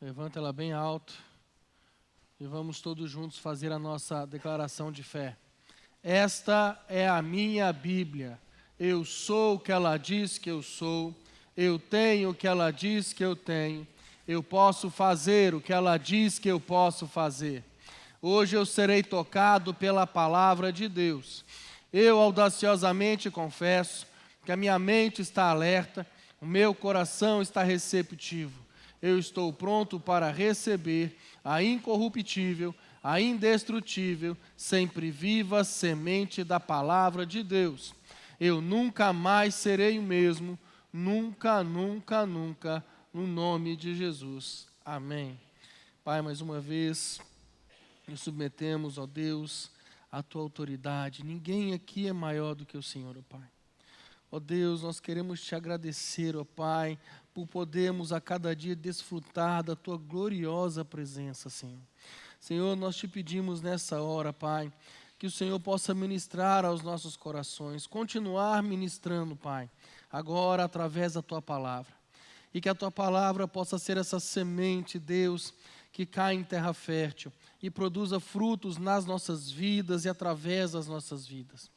Levanta ela bem alto e vamos todos juntos fazer a nossa declaração de fé. Esta é a minha Bíblia. Eu sou o que ela diz que eu sou. Eu tenho o que ela diz que eu tenho. Eu posso fazer o que ela diz que eu posso fazer. Hoje eu serei tocado pela palavra de Deus. Eu audaciosamente confesso que a minha mente está alerta, o meu coração está receptivo. Eu estou pronto para receber a incorruptível, a indestrutível, sempre viva semente da palavra de Deus. Eu nunca mais serei o mesmo, nunca, nunca, nunca, no nome de Jesus. Amém. Pai, mais uma vez, nos submetemos, ó Deus, à Tua autoridade. Ninguém aqui é maior do que o Senhor, ó Pai. Ó Deus, nós queremos Te agradecer, ó Pai, por podermos a cada dia desfrutar da Tua gloriosa presença, Senhor. Senhor, nós Te pedimos nessa hora, Pai, que o Senhor possa ministrar aos nossos corações, continuar ministrando, Pai, agora através da Tua palavra. E que a Tua palavra possa ser essa semente, Deus, que cai em terra fértil e produza frutos nas nossas vidas e através das nossas vidas.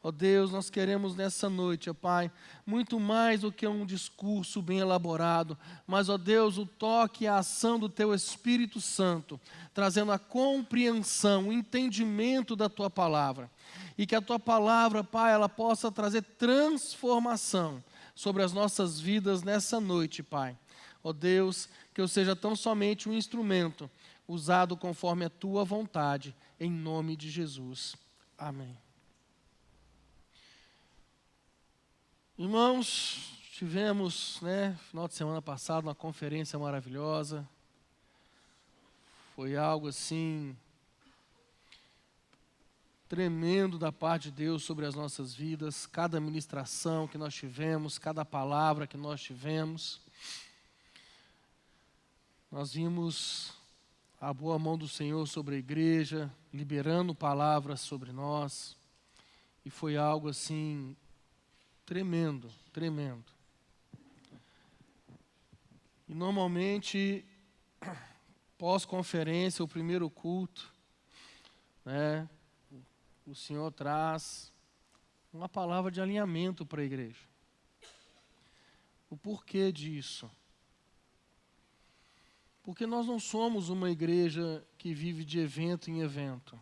Ó Deus, nós queremos nessa noite, ó Pai, muito mais do que um discurso bem elaborado, mas, ó Deus, o toque e a ação do Teu Espírito Santo, trazendo a compreensão, o entendimento da Tua palavra. E que a Tua palavra, Pai, ela possa trazer transformação sobre as nossas vidas nessa noite, Pai. Ó Deus, que eu seja tão somente um instrumento usado conforme a Tua vontade, em nome de Jesus. Amém. Irmãos, tivemos, final de semana passado, uma conferência maravilhosa. Foi algo assim tremendo da parte de Deus sobre as nossas vidas. Cada ministração que nós tivemos, cada palavra que nós tivemos. Nós vimos a boa mão do Senhor sobre a igreja, liberando palavras sobre nós. E foi algo assim tremendo, tremendo. E normalmente, pós-conferência, o primeiro culto, o Senhor traz uma palavra de alinhamento para a igreja. O porquê disso? Porque nós não somos uma igreja que vive de evento em evento.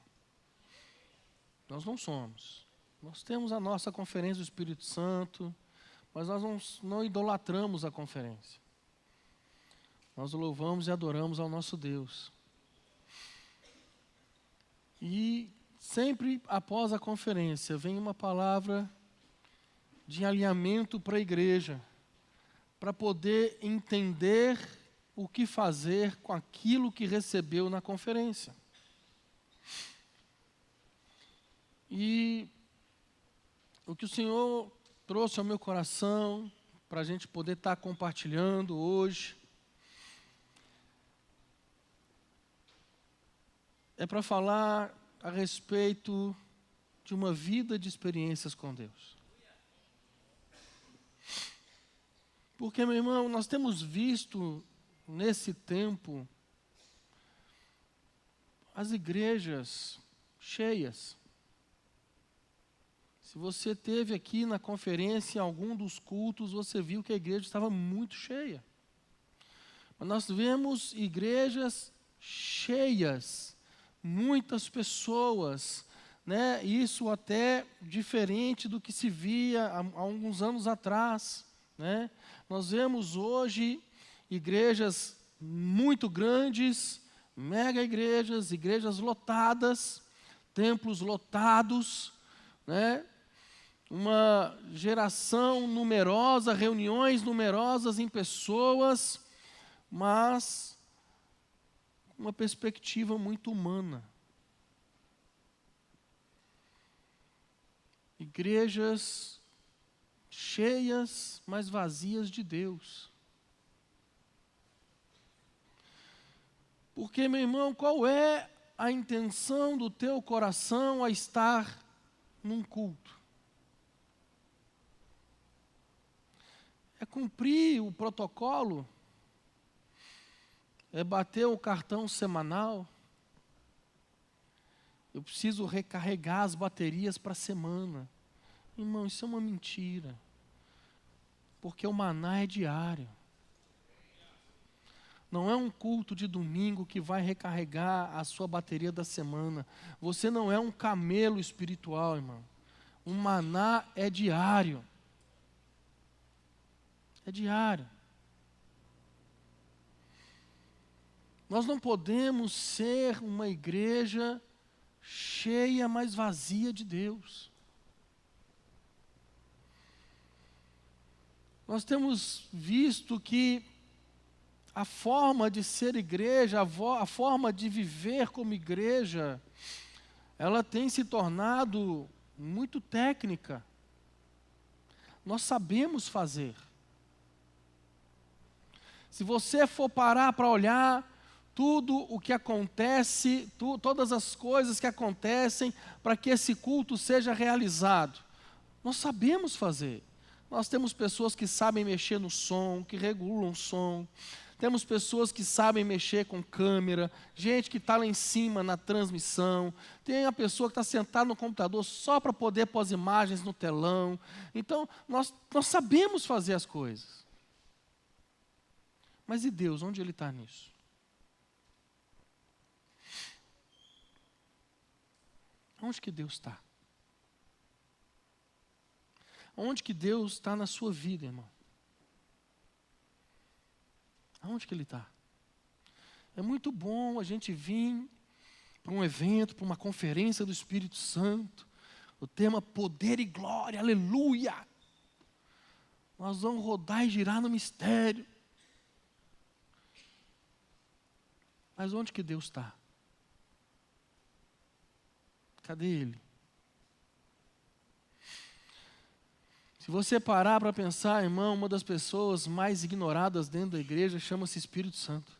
Nós não somos. Nós temos a nossa conferência do Espírito Santo, mas nós não idolatramos a conferência. Nós louvamos e adoramos ao nosso Deus. E sempre após a conferência vem uma palavra de alinhamento para a igreja, para poder entender o que fazer com aquilo que recebeu na conferência. E o que o Senhor trouxe ao meu coração, para a gente poder estar compartilhando hoje, é para falar a respeito de uma vida de experiências com Deus. Porque, meu irmão, nós temos visto nesse tempo as igrejas cheias. Se você esteve aqui na conferência, em algum dos cultos, você viu que a igreja estava muito cheia. Mas nós vemos igrejas cheias, muitas pessoas, isso até diferente do que se via há alguns anos atrás. Nós vemos hoje igrejas muito grandes, mega igrejas, igrejas lotadas, templos lotados, uma geração numerosa, reuniões numerosas em pessoas, mas uma perspectiva muito humana. Igrejas cheias, mas vazias de Deus. Porque, meu irmão, qual é a intenção do teu coração a estar num culto? É cumprir o protocolo? É bater o cartão semanal. Eu preciso recarregar as baterias para a semana. Irmão, isso é uma mentira. Porque o maná é diário. Não é um culto de domingo que vai recarregar a sua bateria da semana. Você não é um camelo espiritual, irmão. O maná é diário. É diário. Nós não podemos ser uma igreja cheia, mas vazia de Deus. Nós temos visto que a forma de ser igreja, a forma de viver como igreja, ela tem se tornado muito técnica. Nós sabemos fazer. Se você for parar para olhar tudo o que acontece, todas as coisas que acontecem para que esse culto seja realizado, nós sabemos fazer. Nós temos pessoas que sabem mexer no som, que regulam o som. Temos pessoas que sabem mexer com câmera, gente que está lá em cima na transmissão. Tem a pessoa que está sentada no computador só para poder pôr as imagens no telão. Então, nós sabemos fazer as coisas. Mas e Deus, onde Ele está nisso? Onde que Deus está? Onde que Deus está na sua vida, irmão? Aonde que Ele está? É muito bom a gente vir para um evento, para uma conferência do Espírito Santo, o tema poder e glória, aleluia! Nós vamos rodar e girar no mistério. Mas onde que Deus está? Cadê Ele? Se você parar para pensar, irmão, uma das pessoas mais ignoradas dentro da igreja chama-se Espírito Santo.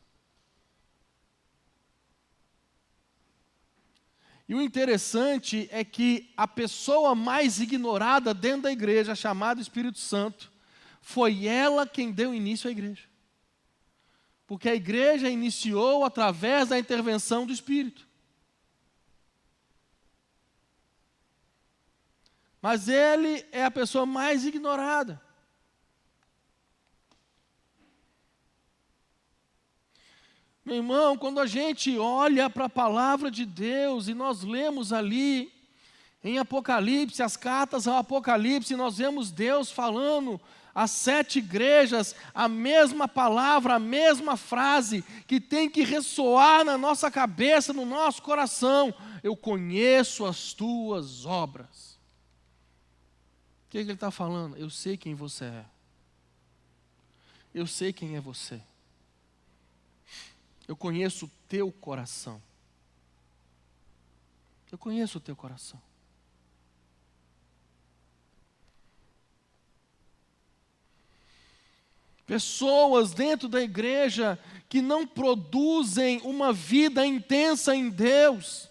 E o interessante é que a pessoa mais ignorada dentro da igreja, chamada Espírito Santo, foi ela quem deu início à igreja. Porque a igreja iniciou através da intervenção do Espírito. Mas ele é a pessoa mais ignorada. Meu irmão, quando a gente olha para a palavra de Deus e nós lemos ali em Apocalipse, as cartas ao Apocalipse, nós vemos Deus falando às 7 igrejas a mesma palavra, a mesma frase que tem que ressoar na nossa cabeça, no nosso coração. Eu conheço as tuas obras. O que ele está falando? Eu sei quem você é. Eu sei quem é você. Eu conheço o teu coração. Eu conheço o teu coração. Pessoas dentro da igreja que não produzem uma vida intensa em Deus.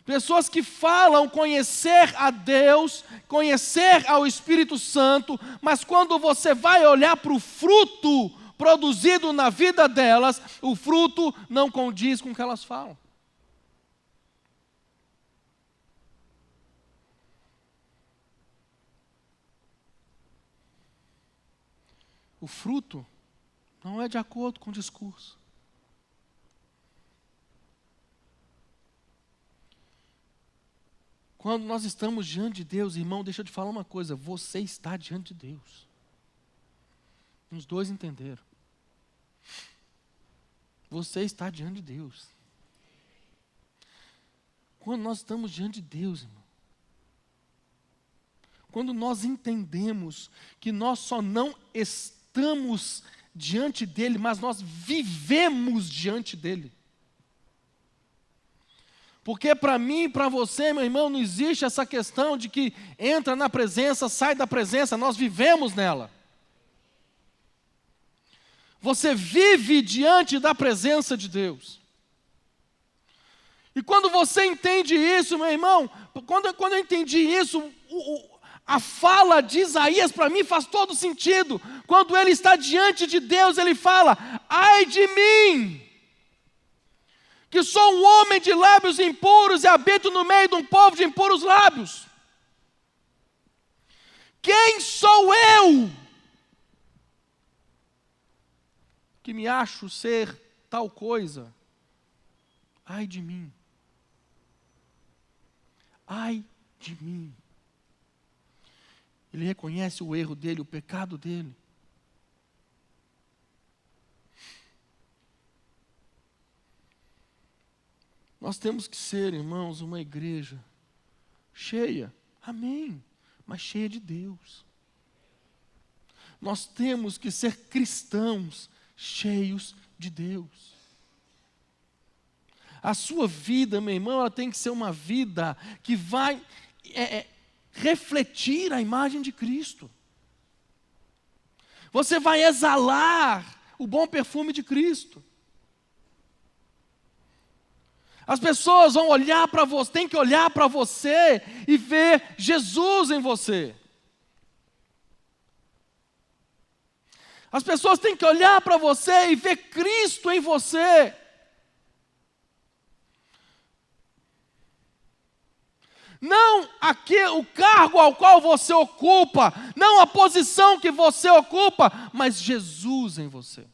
Pessoas que falam conhecer a Deus, conhecer ao Espírito Santo, mas quando você vai olhar para o fruto produzido na vida delas, o fruto não condiz com o que elas falam. O fruto não é de acordo com o discurso. Quando nós estamos diante de Deus, irmão, deixa eu te falar uma coisa, você está diante de Deus. Os dois entenderam. Você está diante de Deus. Quando nós estamos diante de Deus, irmão, quando nós entendemos que nós só não estamos diante dEle, mas nós vivemos diante dEle. Porque para mim e para você, meu irmão, não existe essa questão de que entra na presença, sai da presença, nós vivemos nela. Você vive diante da presença de Deus. E quando você entende isso, meu irmão, quando eu entendi isso, A fala de Isaías para mim faz todo sentido. Quando ele está diante de Deus, ele fala: ai de mim, que sou um homem de lábios impuros e habito no meio de um povo de impuros lábios. Quem sou eu que me acho ser tal coisa? Ai de mim. Ai de mim. Ele reconhece o erro dele, o pecado dele. Nós temos que ser, irmãos, uma igreja cheia, amém, mas cheia de Deus. Nós temos que ser cristãos cheios de Deus. A sua vida, meu irmão, ela tem que ser uma vida que vai refletir a imagem de Cristo. Você vai exalar o bom perfume de Cristo. As pessoas vão olhar para você, tem que olhar para você e ver Jesus em você. As pessoas têm que olhar para você e ver Cristo em você. Não o cargo ao qual você ocupa, não a posição que você ocupa, mas Jesus em você.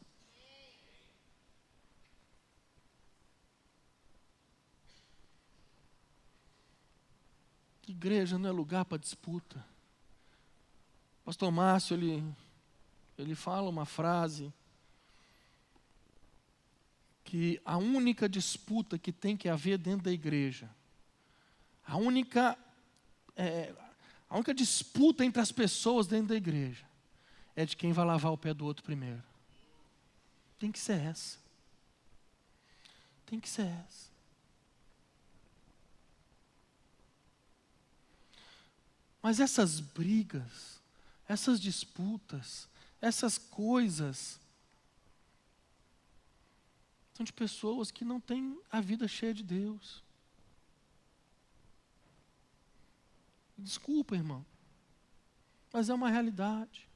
Igreja não é lugar para disputa. Pastor Márcio, ele fala uma frase que a única disputa que tem que haver dentro da igreja, a única disputa entre as pessoas dentro da igreja é de quem vai lavar o pé do outro primeiro. Tem que ser essa. Tem que ser essa. Mas essas brigas, essas disputas, essas coisas, são de pessoas que não têm a vida cheia de Deus. Desculpa, irmão, mas é uma realidade.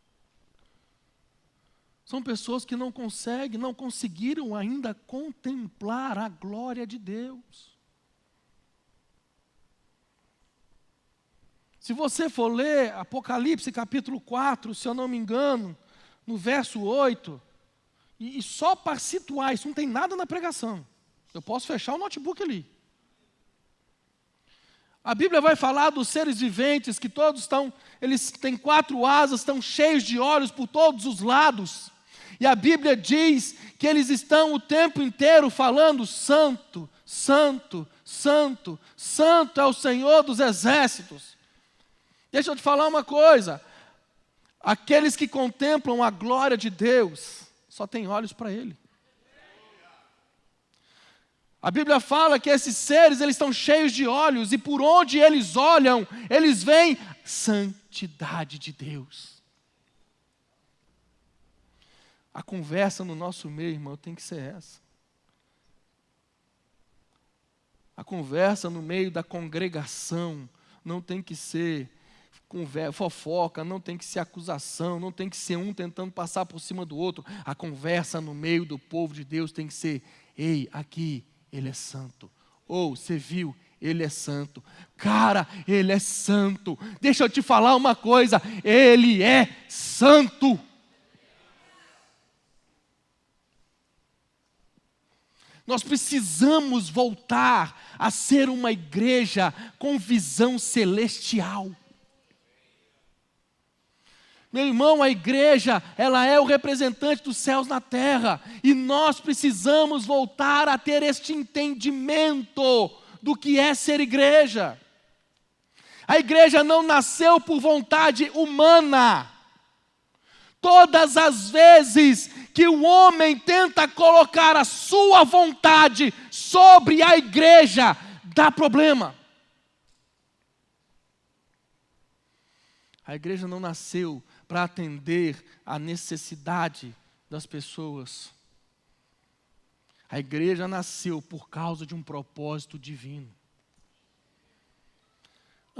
São pessoas que não conseguiram ainda contemplar a glória de Deus. Se você for ler Apocalipse capítulo 4, se eu não me engano, no verso 8, e só para situar, isso não tem nada na pregação. Eu posso fechar o notebook ali. A Bíblia vai falar dos seres viventes, que todos eles têm 4 asas, estão cheios de olhos por todos os lados. E a Bíblia diz que eles estão o tempo inteiro falando: Santo, Santo, Santo, Santo é o Senhor dos exércitos. Deixa eu te falar uma coisa. Aqueles que contemplam a glória de Deus, só têm olhos para Ele. A Bíblia fala que esses seres, eles estão cheios de olhos, e por onde eles olham, eles veem santidade de Deus. A conversa no nosso meio, irmão, tem que ser essa. A conversa no meio da congregação não tem que ser fofoca, não tem que ser acusação, não tem que ser um tentando passar por cima do outro. A conversa no meio do povo de Deus tem que ser: ei, aqui, Ele é santo. Ou, você viu, Ele é santo. Cara, Ele é santo. Deixa eu te falar uma coisa: Ele é santo. Nós precisamos voltar a ser uma igreja com visão celestial. Meu irmão, a igreja, ela é o representante dos céus na terra, e nós precisamos voltar a ter este entendimento do que é ser igreja. A igreja não nasceu por vontade humana. Todas as vezes que o homem tenta colocar a sua vontade sobre a igreja, dá problema. A igreja não nasceu para atender a necessidade das pessoas. A igreja nasceu por causa de um propósito divino.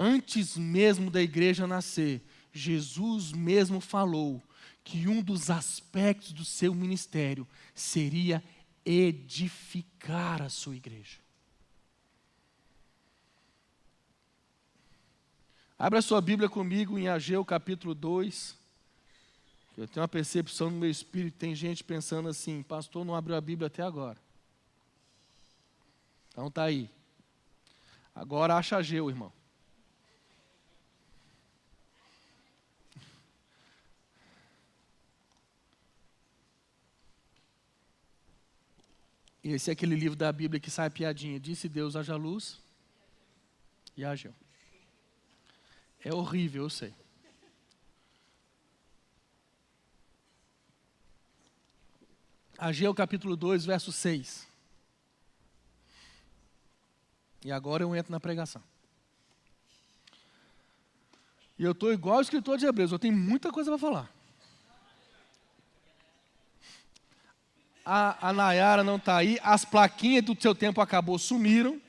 Antes mesmo da igreja nascer, Jesus mesmo falou que um dos aspectos do seu ministério seria edificar a sua igreja. Abra a sua Bíblia comigo em Ageu capítulo 2. Eu tenho uma percepção no meu espírito, tem gente pensando assim, pastor não abriu a Bíblia até agora. Então está aí. Agora acha Ageu, irmão. Esse é aquele livro da Bíblia que sai a piadinha. Disse Deus, haja luz, e Ageu. É horrível, eu sei. Ageu capítulo 2, verso 6. E agora eu entro na pregação. E eu estou igual o escritor de Hebreus, eu tenho muita coisa para falar. A Nayara não está aí, as plaquinhas do seu tempo acabou, sumiram.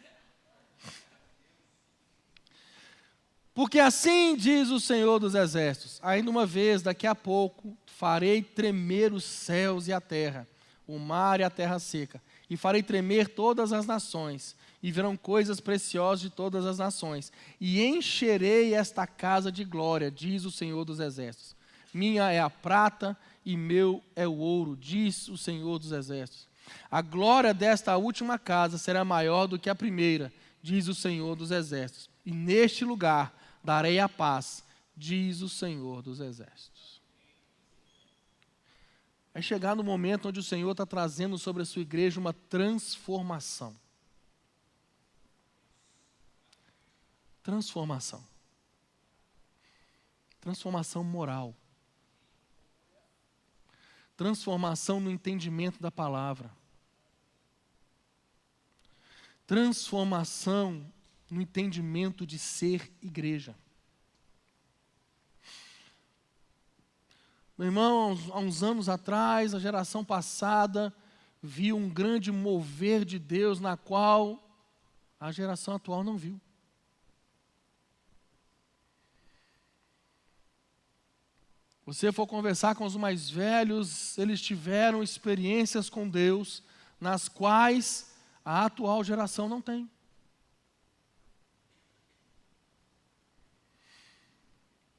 Porque assim diz o Senhor dos Exércitos, ainda uma vez, daqui a pouco, farei tremer os céus e a terra, o mar e a terra seca, e farei tremer todas as nações, e verão coisas preciosas de todas as nações, e encherei esta casa de glória, diz o Senhor dos Exércitos. Minha é a prata e meu é o ouro, diz o Senhor dos Exércitos. A glória desta última casa será maior do que a primeira, diz o Senhor dos Exércitos. E neste lugar darei a paz, diz o Senhor dos Exércitos. É chegar no momento onde o Senhor está trazendo sobre a sua igreja uma transformação. Transformação. Transformação moral. Transformação no entendimento da palavra. Transformação no entendimento de ser igreja. Meu irmão, há uns anos atrás, a geração passada viu um grande mover de Deus na qual a geração atual não viu. Você for conversar com os mais velhos, eles tiveram experiências com Deus nas quais a atual geração não tem.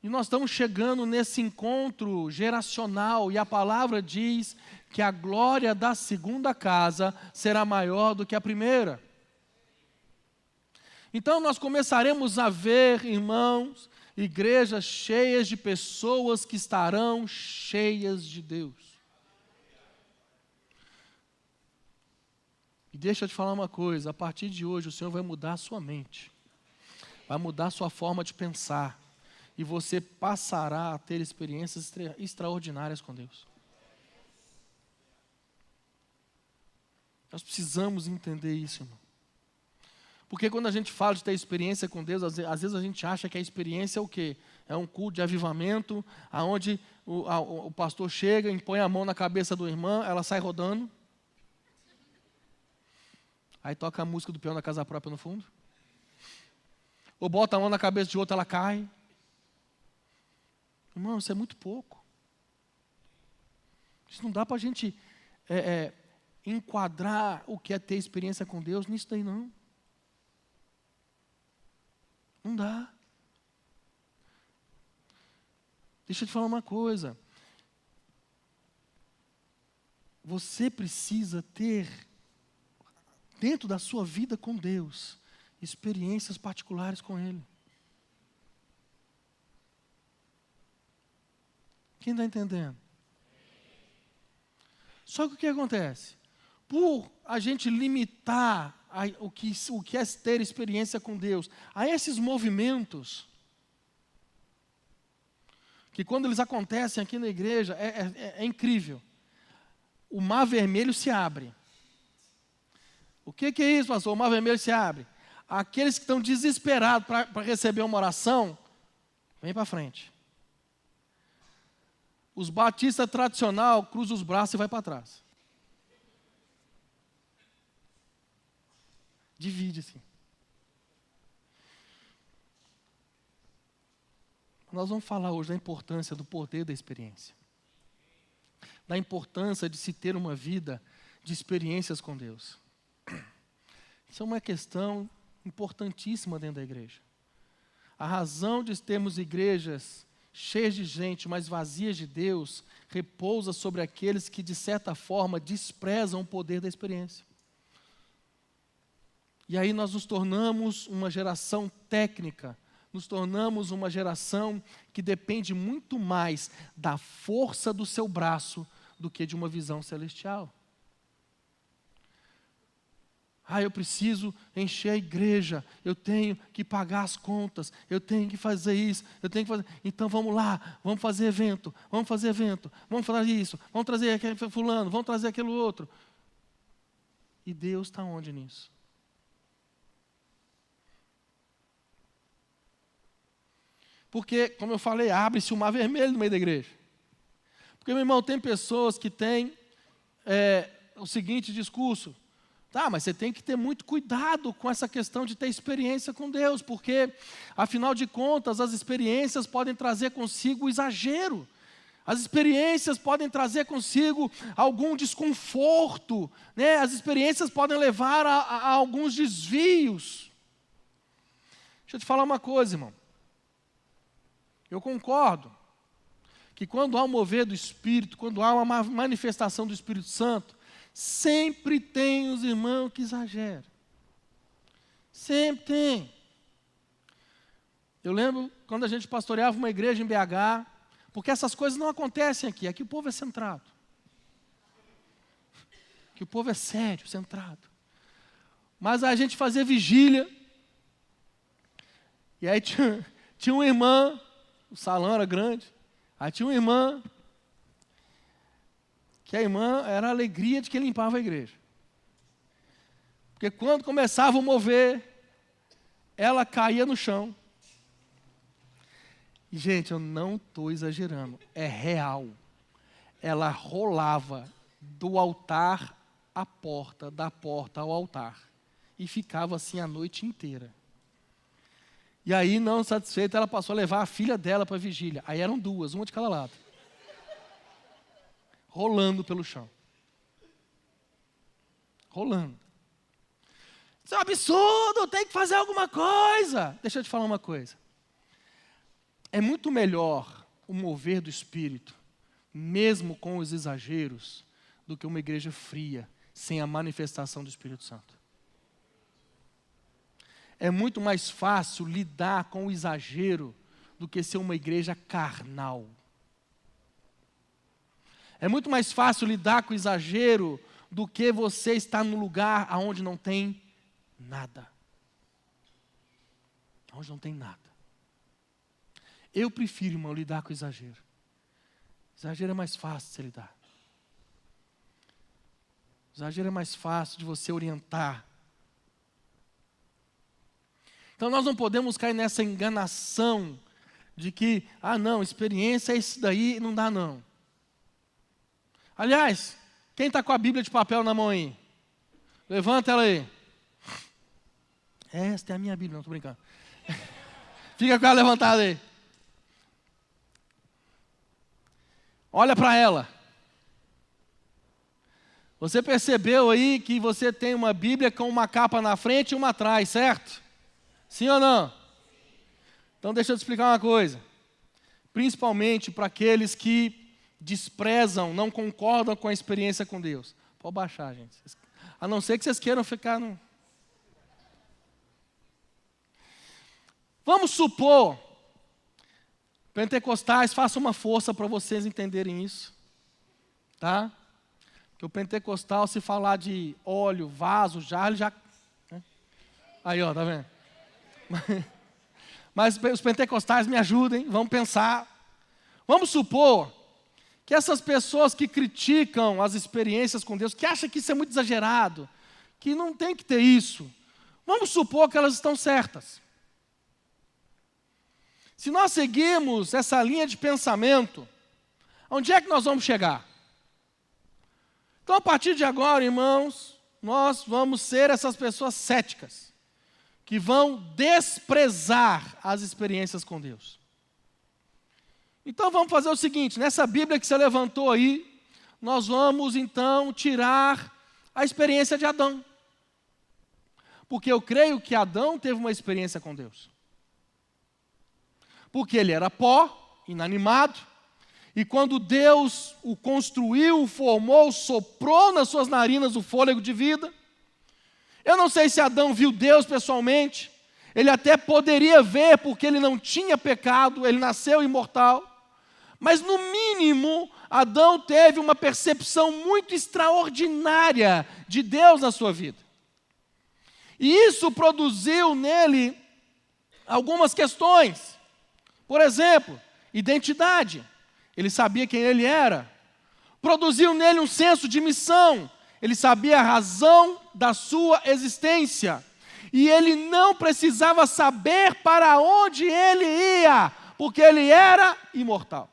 E nós estamos chegando nesse encontro geracional e a palavra diz que a glória da segunda casa será maior do que a primeira. Então nós começaremos a ver, irmãos, igrejas cheias de pessoas que estarão cheias de Deus. E deixa eu te falar uma coisa, a partir de hoje o Senhor vai mudar a sua mente, vai mudar a sua forma de pensar, e você passará a ter experiências extraordinárias com Deus. Nós precisamos entender isso, irmão. Porque quando a gente fala de ter experiência com Deus, às vezes a gente acha que a experiência é o quê? É um culto de avivamento, onde o pastor chega, impõe a mão na cabeça do irmão, ela sai rodando. Aí toca a música do peão da casa própria no fundo. Ou bota a mão na cabeça de outra, ela cai. Irmão, isso é muito pouco. Isso não dá para a gente enquadrar o que é ter experiência com Deus nisso daí, não. Não dá. Deixa eu te falar uma coisa. Você precisa ter, dentro da sua vida com Deus, experiências particulares com Ele. Quem está entendendo? Só que o que acontece? Por a gente limitar o que é ter experiência com Deus a esses movimentos, que quando eles acontecem aqui na igreja, é incrível. O mar vermelho se abre. O que é isso, pastor? O mar vermelho se abre. Aqueles que estão desesperados para receber uma oração, vem para frente. Os batistas tradicional cruzam os braços e vai para trás. Divide assim. Nós vamos falar hoje da importância do poder da experiência. Da importância de se ter uma vida de experiências com Deus. Isso é uma questão importantíssima dentro da igreja. A razão de termos igrejas cheias de gente, mas vazias de Deus, repousa sobre aqueles que, de certa forma, desprezam o poder da experiência. E aí nós nos tornamos uma geração técnica, nos tornamos uma geração que depende muito mais da força do seu braço do que de uma visão celestial. Eu preciso encher a igreja, eu tenho que pagar as contas, eu tenho que fazer isso, eu tenho que fazer... Então vamos lá, vamos fazer evento, vamos fazer isso, vamos trazer aquele fulano, vamos trazer aquele outro. E Deus está onde nisso? Porque, como eu falei, abre-se um mar vermelho no meio da igreja. Porque, meu irmão, tem pessoas que têm o seguinte discurso: tá, mas você tem que ter muito cuidado com essa questão de ter experiência com Deus, porque, afinal de contas, as experiências podem trazer consigo exagero. As experiências podem trazer consigo algum desconforto, né? As experiências podem levar a alguns desvios. Deixa eu te falar uma coisa, irmão. Eu concordo que quando há um mover do Espírito, quando há uma manifestação do Espírito Santo, sempre tem os irmãos que exageram. Sempre tem. Eu lembro quando a gente pastoreava uma igreja em BH, porque essas coisas não acontecem aqui. Aqui o povo é centrado. Aqui o povo é sério, centrado. Mas a gente fazia vigília. E aí tinha uma irmã, o salão era grande. Aí tinha uma irmã, que a irmã era a alegria de quem limpava a igreja. Porque quando começava a mover, ela caía no chão. E, gente, eu não estou exagerando, é real. Ela rolava do altar à porta, da porta ao altar. E ficava assim a noite inteira. E aí, não satisfeita, ela passou a levar a filha dela para a vigília. Aí eram duas, uma de cada lado. Rolando pelo chão. Rolando. Isso é um absurdo, tem que fazer alguma coisa. Deixa eu te falar uma coisa. É muito melhor o mover do Espírito, mesmo com os exageros, do que uma igreja fria, sem a manifestação do Espírito Santo. É muito mais fácil lidar com o exagero do que ser uma igreja carnal. É muito mais fácil lidar com o exagero do que você estar num lugar onde não tem nada. Onde não tem nada. Eu prefiro, irmão, lidar com o exagero. Exagero é mais fácil de você lidar. Exagero é mais fácil de você orientar. Então nós não podemos cair nessa enganação de que, não, experiência é isso daí, não dá não. Aliás, quem está com a Bíblia de papel na mão aí? Levanta ela aí. Esta é a minha Bíblia, não estou brincando. Fica com ela levantada aí. Olha para ela. Você percebeu aí que você tem uma Bíblia com uma capa na frente e uma atrás, certo? Sim ou não? Então deixa eu te explicar uma coisa. Principalmente para aqueles que desprezam, não concordam com a experiência com Deus. Pode baixar, gente. A não ser que vocês queiram ficar no... Vamos supor, pentecostais, faça uma força para vocês entenderem isso. Tá? Que o pentecostal, se falar de óleo, vaso, jarro, ele já... Né? Aí, ó, tá vendo? Mas os pentecostais me ajudem, vamos pensar. Vamos supor que essas pessoas que criticam as experiências com Deus, que acham que isso é muito exagerado, que não tem que ter isso, vamos supor que elas estão certas. Se nós seguirmos essa linha de pensamento, onde é que nós vamos chegar? Então, a partir de agora, irmãos, nós vamos ser essas pessoas céticas, que vão desprezar as experiências com Deus. Então vamos fazer o seguinte, nessa Bíblia que você levantou aí, nós vamos então tirar a experiência de Adão. Porque eu creio que Adão teve uma experiência com Deus. Porque ele era pó, inanimado, e quando Deus o construiu, o formou, soprou nas suas narinas o fôlego de vida. Eu não sei se Adão viu Deus pessoalmente, ele até poderia ver, porque ele não tinha pecado, ele nasceu imortal. Mas, no mínimo, Adão teve uma percepção muito extraordinária de Deus na sua vida. E isso produziu nele algumas questões. Por exemplo, identidade. Ele sabia quem ele era. Produziu nele um senso de missão. Ele sabia a razão da sua existência. E ele não precisava saber para onde ele ia, porque ele era imortal.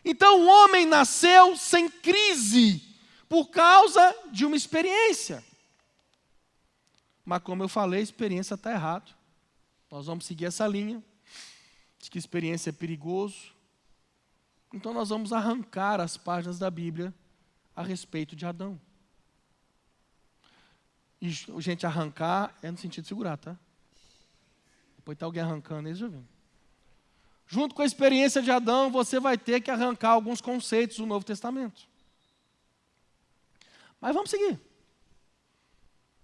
Então o homem nasceu sem crise, por causa de uma experiência. Mas como eu falei, a experiência está errada. Nós vamos seguir essa linha. Diz que experiência é perigoso. Então nós vamos arrancar as páginas da Bíblia a respeito de Adão. E, gente, arrancar é no sentido de segurar, tá? Depois está alguém arrancando aí, já viu? Junto com a experiência de Adão, você vai ter que arrancar alguns conceitos do Novo Testamento. Mas vamos seguir.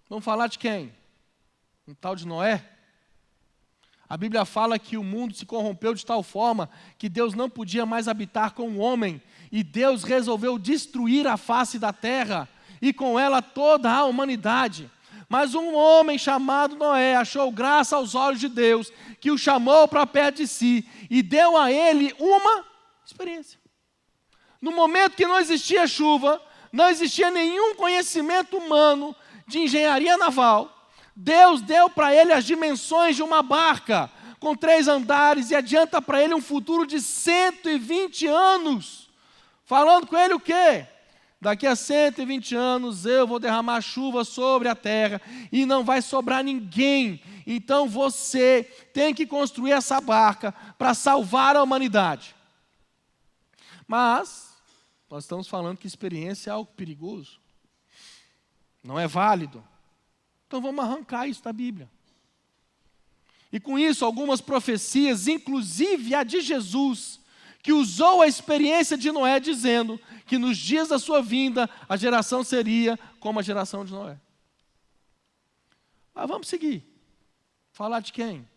Vamos falar de quem? Um tal de Noé. A Bíblia fala que o mundo se corrompeu de tal forma que Deus não podia mais habitar com o homem. E Deus resolveu destruir a face da terra e com ela toda a humanidade. Mas um homem chamado Noé achou graça aos olhos de Deus, que o chamou para perto de si e deu a ele uma experiência. No momento que não existia chuva, não existia nenhum conhecimento humano de engenharia naval, Deus deu para ele as dimensões de uma barca com 3 andares e adianta para ele um futuro de 120 anos. Falando com ele o quê? Daqui a 120 anos eu vou derramar chuva sobre a terra e não vai sobrar ninguém. Então você tem que construir essa barca para salvar a humanidade. Mas nós estamos falando que experiência é algo perigoso. Não é válido. Então vamos arrancar isso da Bíblia. E com isso algumas profecias, inclusive a de Jesus, que usou a experiência de Noé dizendo que nos dias da sua vinda a geração seria como a geração de Noé. Mas vamos seguir. Falar de quem?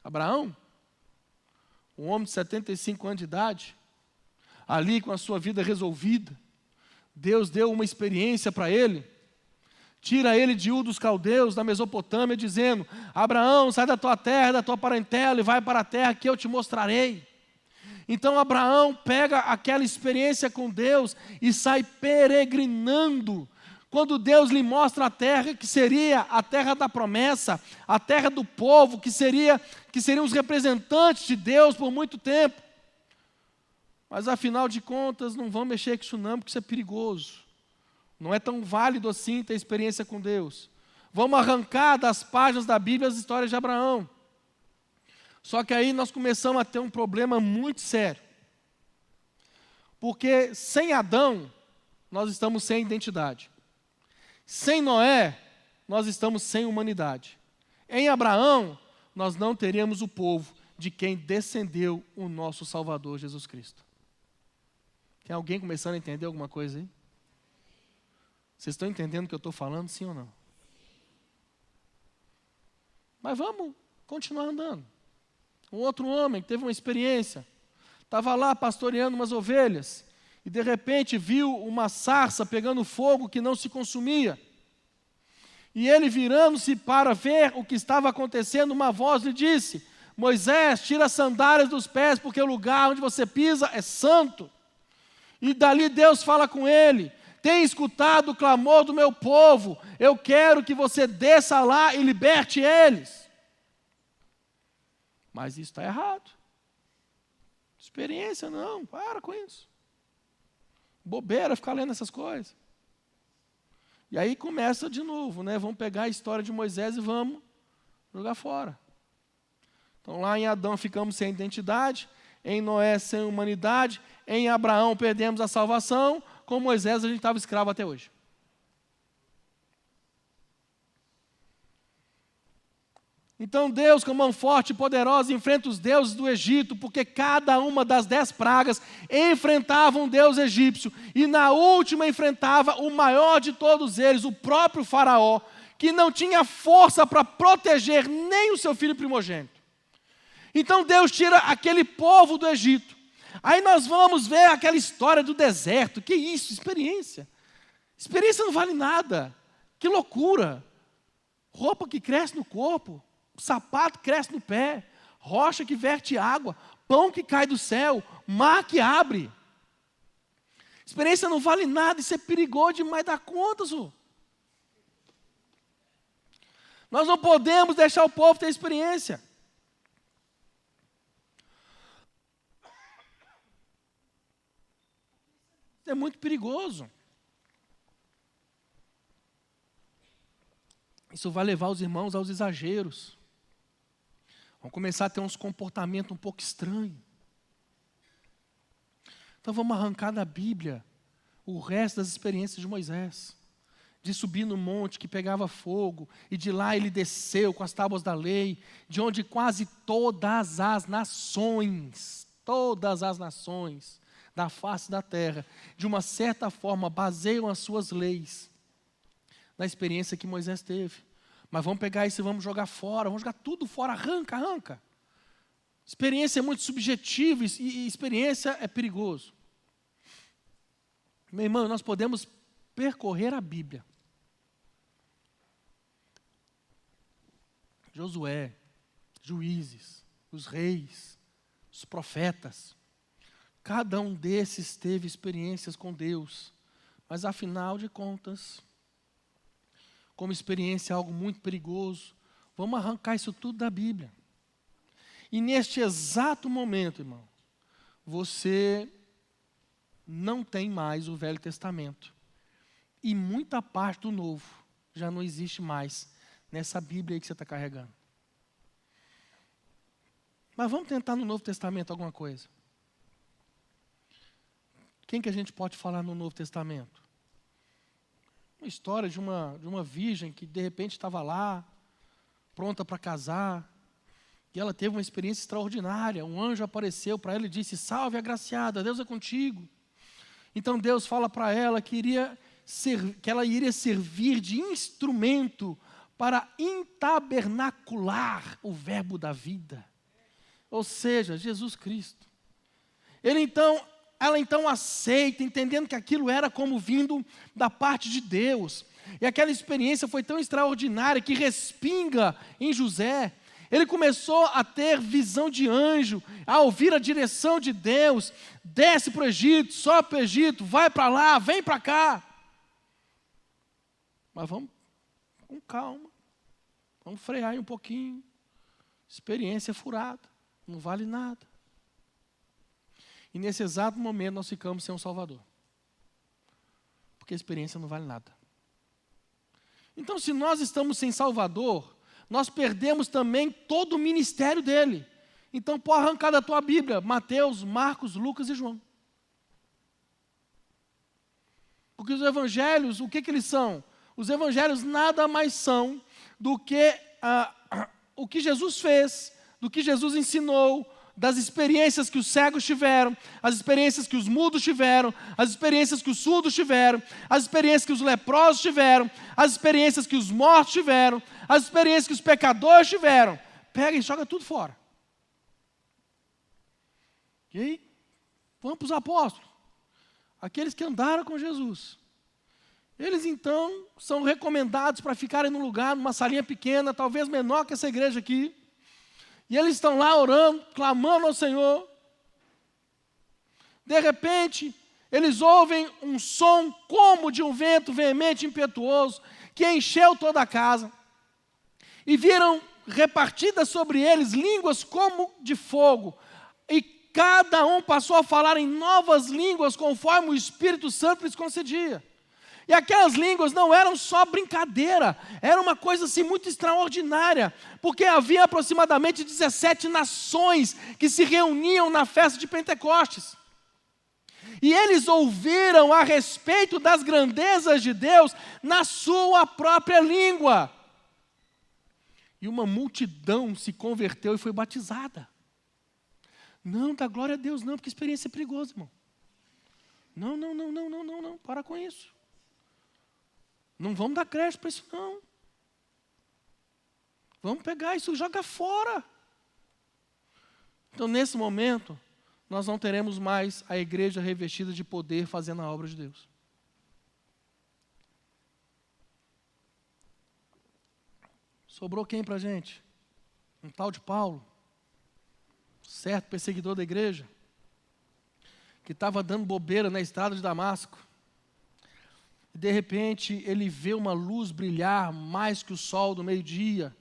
Abraão? Um homem de 75 anos de idade, ali com a sua vida resolvida. Deus deu uma experiência para ele. Tira ele de Ur dos Caldeus, da Mesopotâmia, dizendo: Abraão, sai da tua terra, da tua parentela e vai para a terra que eu te mostrarei. Então Abraão pega aquela experiência com Deus e sai peregrinando. Quando Deus lhe mostra a terra, que seria a terra da promessa, a terra do povo, que seriam os representantes de Deus por muito tempo. Mas afinal de contas, não vão mexer com isso não, porque isso é perigoso. Não é tão válido assim ter experiência com Deus. Vamos arrancar das páginas da Bíblia as histórias de Abraão. Só que aí nós começamos a ter um problema muito sério. Porque sem Adão, nós estamos sem identidade. Sem Noé, nós estamos sem humanidade. Em Abraão, nós não teríamos o povo de quem descendeu o nosso Salvador Jesus Cristo. Tem alguém começando a entender alguma coisa aí? Vocês estão entendendo o que eu estou falando, sim ou não? Mas vamos continuar andando. Um outro homem que teve uma experiência, estava lá pastoreando umas ovelhas, e de repente viu uma sarça pegando fogo que não se consumia. E ele, virando-se para ver o que estava acontecendo, uma voz lhe disse: Moisés, tira as sandálias dos pés, porque o lugar onde você pisa é santo. E dali Deus fala com ele: tem escutado o clamor do meu povo, eu quero que você desça lá e liberte eles. Mas isso está errado. Experiência não, para com isso. Bobeira ficar lendo essas coisas. E aí começa de novo, né? Vamos pegar a história de Moisés e vamos jogar fora. Então lá em Adão ficamos sem identidade, em Noé sem humanidade, em Abraão perdemos a salvação, com Moisés a gente estava escravo até hoje. Então Deus, com mão forte e poderosa, enfrenta os deuses do Egito, porque cada uma das 10 pragas enfrentava um deus egípcio, e na última enfrentava o maior de todos eles, o próprio faraó, que não tinha força para proteger nem o seu filho primogênito. Então Deus tira aquele povo do Egito. Aí nós vamos ver aquela história do deserto. Que isso? Experiência. Experiência não vale nada. Que loucura. Roupa que cresce no corpo, sapato que cresce no pé, rocha que verte água, pão que cai do céu, mar que abre. Experiência não vale nada, isso é perigoso demais da conta, senhor. Nós não podemos deixar o povo ter experiência. Isso é muito perigoso. Isso vai levar os irmãos aos exageros. Vão começar a ter uns comportamentos um pouco estranhos. Então vamos arrancar da Bíblia o resto das experiências de Moisés. De subir no monte que pegava fogo, e de lá ele desceu com as tábuas da lei, de onde quase todas as nações da face da terra, de uma certa forma, baseiam as suas leis na experiência que Moisés teve. Mas vamos pegar isso e vamos jogar fora, vamos jogar tudo fora, arranca. Experiência é muito subjetiva e experiência é perigoso. Meu irmão, nós podemos percorrer a Bíblia. Josué, Juízes, os reis, os profetas, cada um desses teve experiências com Deus, mas afinal de contas, como experiência é algo muito perigoso, vamos arrancar isso tudo da Bíblia. E neste exato momento, irmão, você não tem mais o Velho Testamento. E muita parte do Novo já não existe mais nessa Bíblia aí que você está carregando. Mas vamos tentar no Novo Testamento alguma coisa. Quem que a gente pode falar no Novo Testamento? Uma história de uma virgem que de repente estava lá, pronta para casar, e ela teve uma experiência extraordinária. Um anjo apareceu para ela e disse: salve, agraciada, Deus é contigo. Então Deus fala para ela que ela iria servir de instrumento para entabernacular o verbo da vida, ou seja, Jesus Cristo. Ela então aceita, entendendo que aquilo era como vindo da parte de Deus. E aquela experiência foi tão extraordinária que respinga em José. Ele começou a ter visão de anjo, a ouvir a direção de Deus. Desce para o Egito, sobe para o Egito, vai para lá, vem para cá. Mas vamos com calma. Vamos frear aí um pouquinho. Experiência furada, não vale nada. E nesse exato momento nós ficamos sem um Salvador. Porque a experiência não vale nada. Então, se nós estamos sem Salvador, nós perdemos também todo o ministério dele. Então, pode arrancar da tua Bíblia Mateus, Marcos, Lucas e João. Porque os evangelhos, o que eles são? Os evangelhos nada mais são do que o que Jesus fez, do que Jesus ensinou, das experiências que os cegos tiveram, as experiências que os mudos tiveram, as experiências que os surdos tiveram, as experiências que os leprosos tiveram, as experiências que os mortos tiveram, as experiências que os pecadores tiveram. Pega e joga tudo fora. E aí, vamos para os apóstolos, aqueles que andaram com Jesus. Eles então são recomendados para ficarem num lugar, numa salinha pequena, talvez menor que essa igreja aqui. E eles estão lá orando, clamando ao Senhor. De repente, eles ouvem um som como de um vento veemente e impetuoso, que encheu toda a casa. E viram repartidas sobre eles línguas como de fogo. E cada um passou a falar em novas línguas, conforme o Espírito Santo lhes concedia. E aquelas línguas não eram só brincadeira, era uma coisa assim muito extraordinária, porque havia aproximadamente 17 nações que se reuniam na festa de Pentecostes. E eles ouviram a respeito das grandezas de Deus na sua própria língua. E uma multidão se converteu e foi batizada. Não, dá glória a Deus não, porque experiência é perigosa, irmão. Não, para com isso. Não vamos dar crédito para isso não. Vamos pegar isso e joga fora. Então, nesse momento, nós não teremos mais a igreja revestida de poder fazendo a obra de Deus. Sobrou quem para a gente? Um tal de Paulo, certo perseguidor da igreja, que estava dando bobeira na estrada de Damasco. E de repente ele vê uma luz brilhar mais que o sol do meio-dia.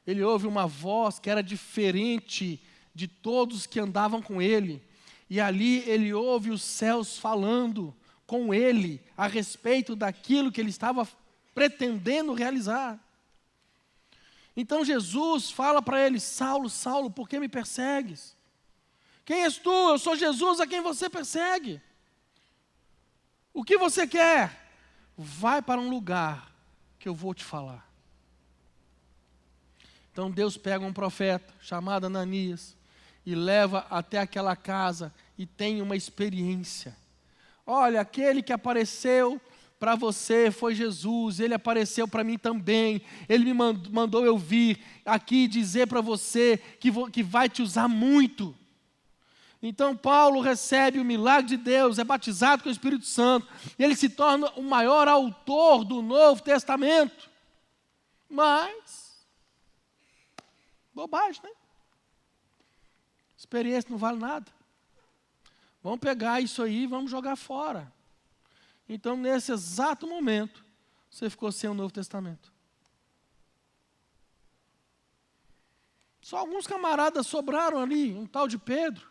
Ele ouve uma voz que era diferente de todos que andavam com ele. E ali ele ouve os céus falando com ele a respeito daquilo que ele estava pretendendo realizar. Então Jesus fala para ele: Saulo, Saulo, por que me persegues? Quem és tu? Eu sou Jesus a quem você persegue. O que você quer? Vai para um lugar que eu vou te falar. Então Deus pega um profeta chamado Ananias e leva até aquela casa e tem uma experiência. Olha, aquele que apareceu para você foi Jesus, ele apareceu para mim também, ele me mandou eu vir aqui dizer para você que vai te usar muito. Então Paulo recebe o milagre de Deus, é batizado com o Espírito Santo, e ele se torna o maior autor do Novo Testamento. Mas, bobagem, né? Experiência não vale nada. Vamos pegar isso aí e vamos jogar fora. Então, nesse exato momento, você ficou sem o Novo Testamento. Só alguns camaradas sobraram ali, um tal de Pedro,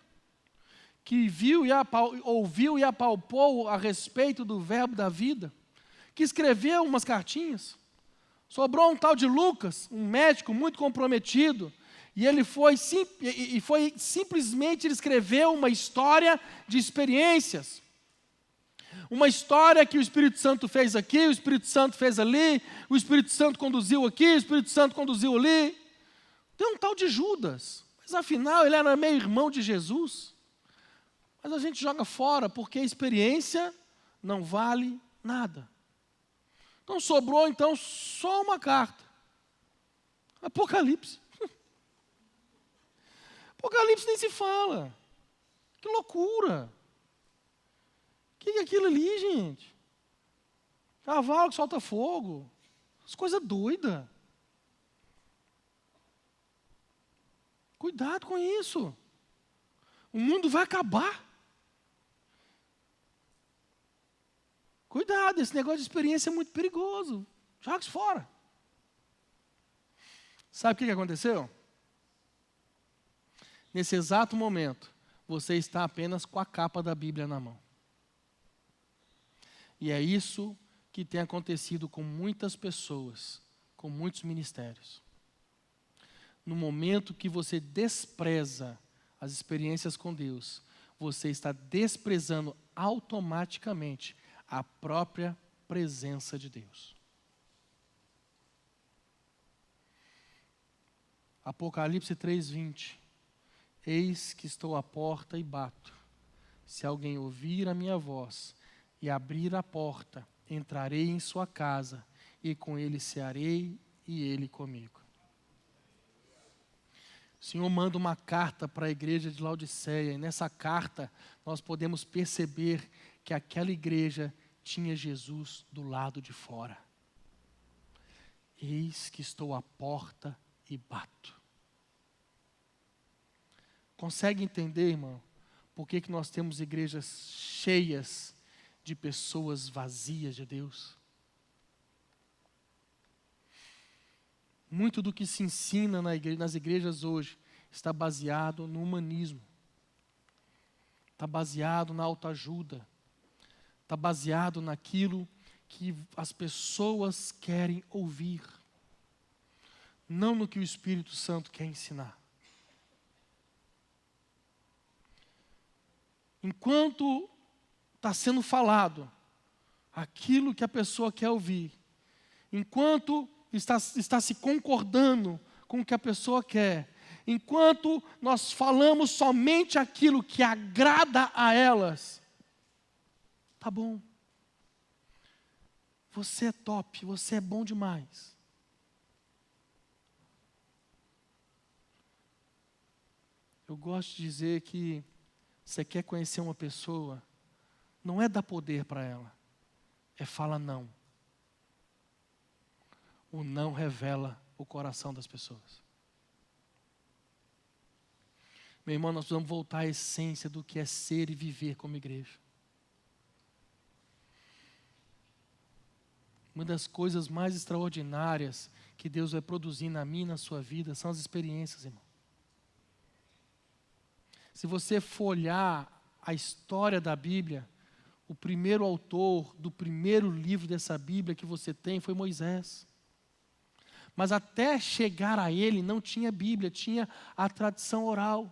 que ouviu e apalpou a respeito do verbo da vida, que escreveu umas cartinhas. Sobrou um tal de Lucas, um médico muito comprometido, e ele foi simplesmente, ele escreveu uma história de experiências. Uma história que o Espírito Santo fez aqui, o Espírito Santo fez ali, o Espírito Santo conduziu aqui, o Espírito Santo conduziu ali. Tem um tal de Judas, mas afinal ele era meio irmão de Jesus. Mas a gente joga fora, porque a experiência não vale nada. Então sobrou então só uma carta. Apocalipse. Apocalipse nem se fala. Que loucura. O que é aquilo ali, gente? Cavalo que solta fogo. As coisas doidas. Cuidado com isso. O mundo vai acabar. Cuidado, esse negócio de experiência é muito perigoso. Joga isso fora. Sabe o que aconteceu? Nesse exato momento, você está apenas com a capa da Bíblia na mão. E é isso que tem acontecido com muitas pessoas, com muitos ministérios. No momento que você despreza as experiências com Deus, você está desprezando automaticamente a própria presença de Deus. Apocalipse 3:20. Eis que estou à porta e bato. Se alguém ouvir a minha voz e abrir a porta, entrarei em sua casa e com ele cearei e ele comigo. O Senhor manda uma carta para a igreja de Laodiceia, e nessa carta nós podemos perceber que aquela igreja tinha Jesus do lado de fora. Eis que estou à porta e bato. Consegue entender, irmão, por que nós temos igrejas cheias de pessoas vazias de Deus? Muito do que se ensina nas igrejas hoje está baseado no humanismo. Está baseado na autoajuda. Está baseado naquilo que as pessoas querem ouvir, não no que o Espírito Santo quer ensinar. Enquanto está sendo falado aquilo que a pessoa quer ouvir, enquanto está se concordando com o que a pessoa quer, enquanto nós falamos somente aquilo que agrada a elas, tá bom. Você é top, você é bom demais. Eu gosto de dizer que você quer conhecer uma pessoa, não é dar poder para ela, é falar não. O não revela o coração das pessoas. Meu irmão, nós precisamos voltar à essência do que é ser e viver como igreja. Uma das coisas mais extraordinárias que Deus vai produzir na minha e na sua vida são as experiências, irmão. Se você for olhar a história da Bíblia, o primeiro autor do primeiro livro dessa Bíblia que você tem foi Moisés. Mas até chegar a ele não tinha Bíblia, tinha a tradição oral.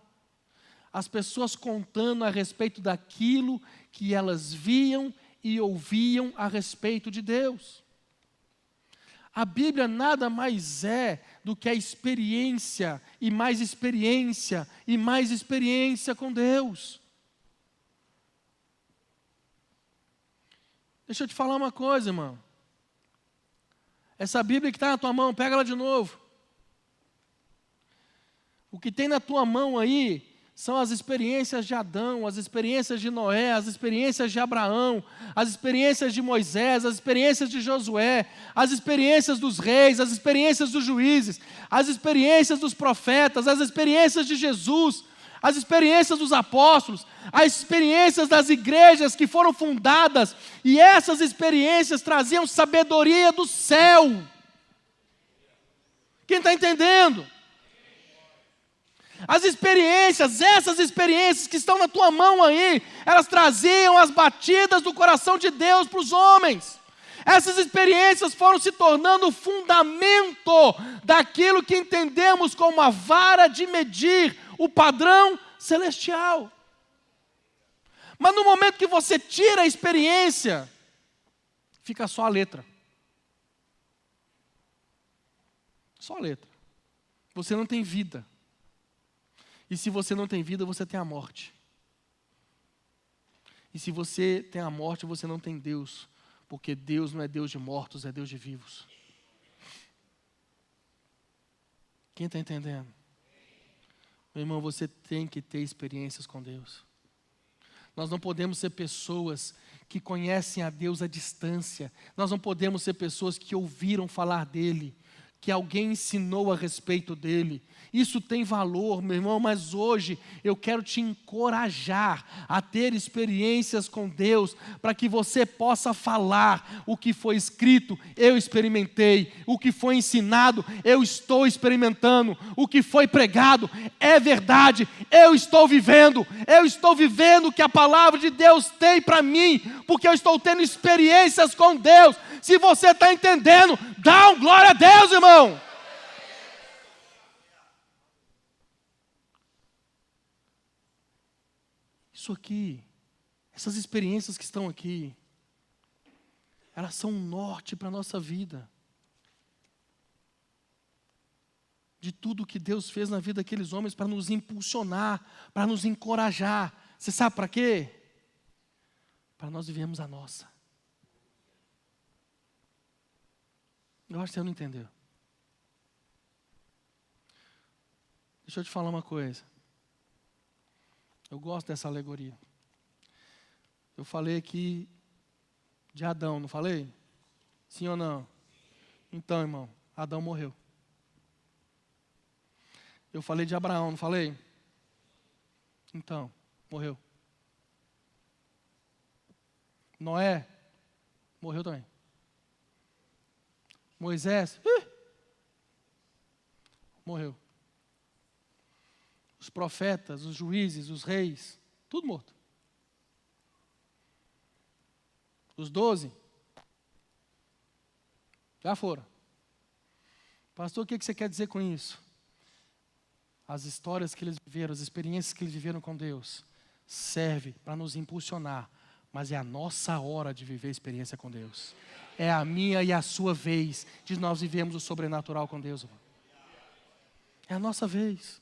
As pessoas contando a respeito daquilo que elas viam e ouviam a respeito de Deus. A Bíblia nada mais é do que a experiência, e mais experiência, e mais experiência com Deus. Deixa eu te falar uma coisa, irmão. Essa Bíblia que está na tua mão, pega ela de novo. O que tem na tua mão aí são as experiências de Adão, as experiências de Noé, as experiências de Abraão, as experiências de Moisés, as experiências de Josué, as experiências dos reis, as experiências dos juízes, as experiências dos profetas, as experiências de Jesus, as experiências dos apóstolos, as experiências das igrejas que foram fundadas, e essas experiências traziam sabedoria do céu. Quem está entendendo? As experiências, essas experiências que estão na tua mão aí, elas traziam as batidas do coração de Deus para os homens. Essas experiências foram se tornando o fundamento daquilo que entendemos como a vara de medir o padrão celestial. Mas no momento que você tira a experiência, fica só a letra. Só a letra. Você não tem vida. E se você não tem vida, você tem a morte. E se você tem a morte, você não tem Deus. Porque Deus não é Deus de mortos, é Deus de vivos. Quem está entendendo? Meu irmão, você tem que ter experiências com Deus. Nós não podemos ser pessoas que conhecem a Deus à distância. Nós não podemos ser pessoas que ouviram falar dEle, que alguém ensinou a respeito dEle. Isso tem valor, meu irmão, mas hoje eu quero te encorajar a ter experiências com Deus, para que você possa falar o que foi escrito, eu experimentei, o que foi ensinado, eu estou experimentando, o que foi pregado, é verdade, eu estou vivendo o que a palavra de Deus tem para mim, porque eu estou tendo experiências com Deus. Se você está entendendo, dá um glória a Deus, irmão. Isso aqui, essas experiências que estão aqui, elas são um norte para a nossa vida. De tudo que Deus fez na vida daqueles homens para nos impulsionar, para nos encorajar. Você sabe para quê? Para nós vivermos a nossa. Eu acho que você não entendeu. Deixa eu te falar uma coisa. Eu gosto dessa alegoria. Eu falei aqui de Adão, não falei? Sim ou não? Então, irmão, Adão morreu. Eu falei de Abraão, não falei? Então, morreu. Noé, morreu também. Moisés, morreu. Os profetas, os juízes, os reis, tudo morto. Os 12, Já foram. Pastor, o que você quer dizer com isso? As histórias que eles viveram, as experiências que eles viveram com Deus, serve para nos impulsionar, mas é a nossa hora de viver a experiência com Deus. É a minha e a sua vez de nós vivermos o sobrenatural com Deus, irmão. É a nossa vez.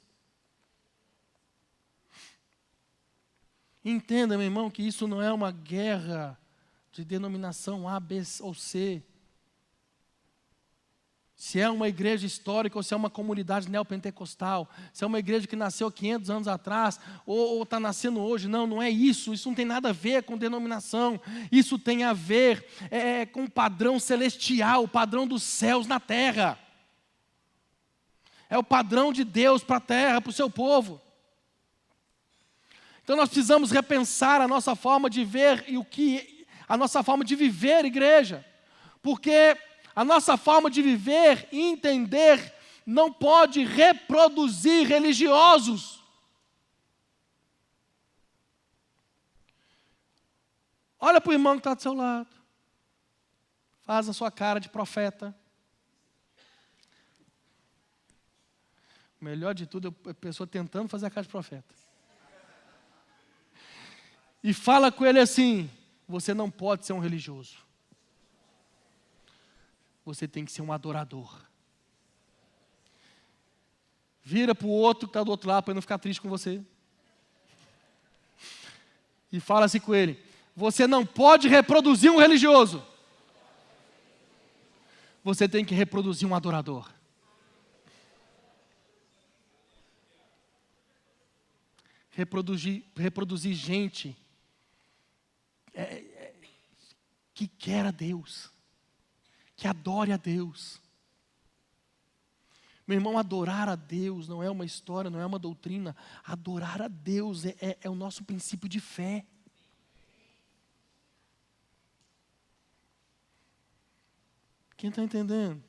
Entenda, meu irmão, que isso não é uma guerra de denominação A, B ou C. Se é uma igreja histórica ou se é uma comunidade neopentecostal, se é uma igreja que nasceu 500 anos atrás ou está nascendo hoje, não é isso. Isso não tem nada a ver com denominação. Isso tem a ver com o padrão celestial, o padrão dos céus na terra. É o padrão de Deus para a terra, para o seu povo. Então nós precisamos repensar a nossa forma de ver a nossa forma de viver igreja. Porque a nossa forma de viver e entender não pode reproduzir religiosos. Olha para o irmão que está do seu lado. Faz a sua cara de profeta. O melhor de tudo é a pessoa tentando fazer a cara de profeta. E fala com ele assim: você não pode ser um religioso. Você tem que ser um adorador. Vira para o outro que está do outro lado para ele não ficar triste com você. E fala assim com ele: você não pode reproduzir um religioso. Você tem que reproduzir um adorador. Reproduzir gente que quer a Deus, que adore a Deus. Meu irmão, adorar a Deus não é uma história, não é uma doutrina. Adorar a Deus é o nosso princípio de fé. Quem está entendendo?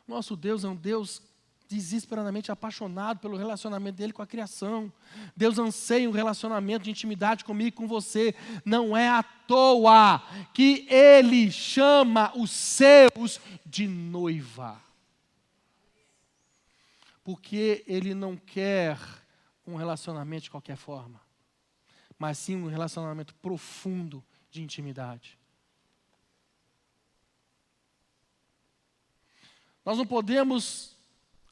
Nosso Deus é um Deus desesperadamente apaixonado pelo relacionamento dele com a criação. Deus anseia um relacionamento de intimidade comigo e com você. Não é à toa que Ele chama os seus de noiva. Porque Ele não quer um relacionamento de qualquer forma, mas sim um relacionamento profundo de intimidade. Nós não podemos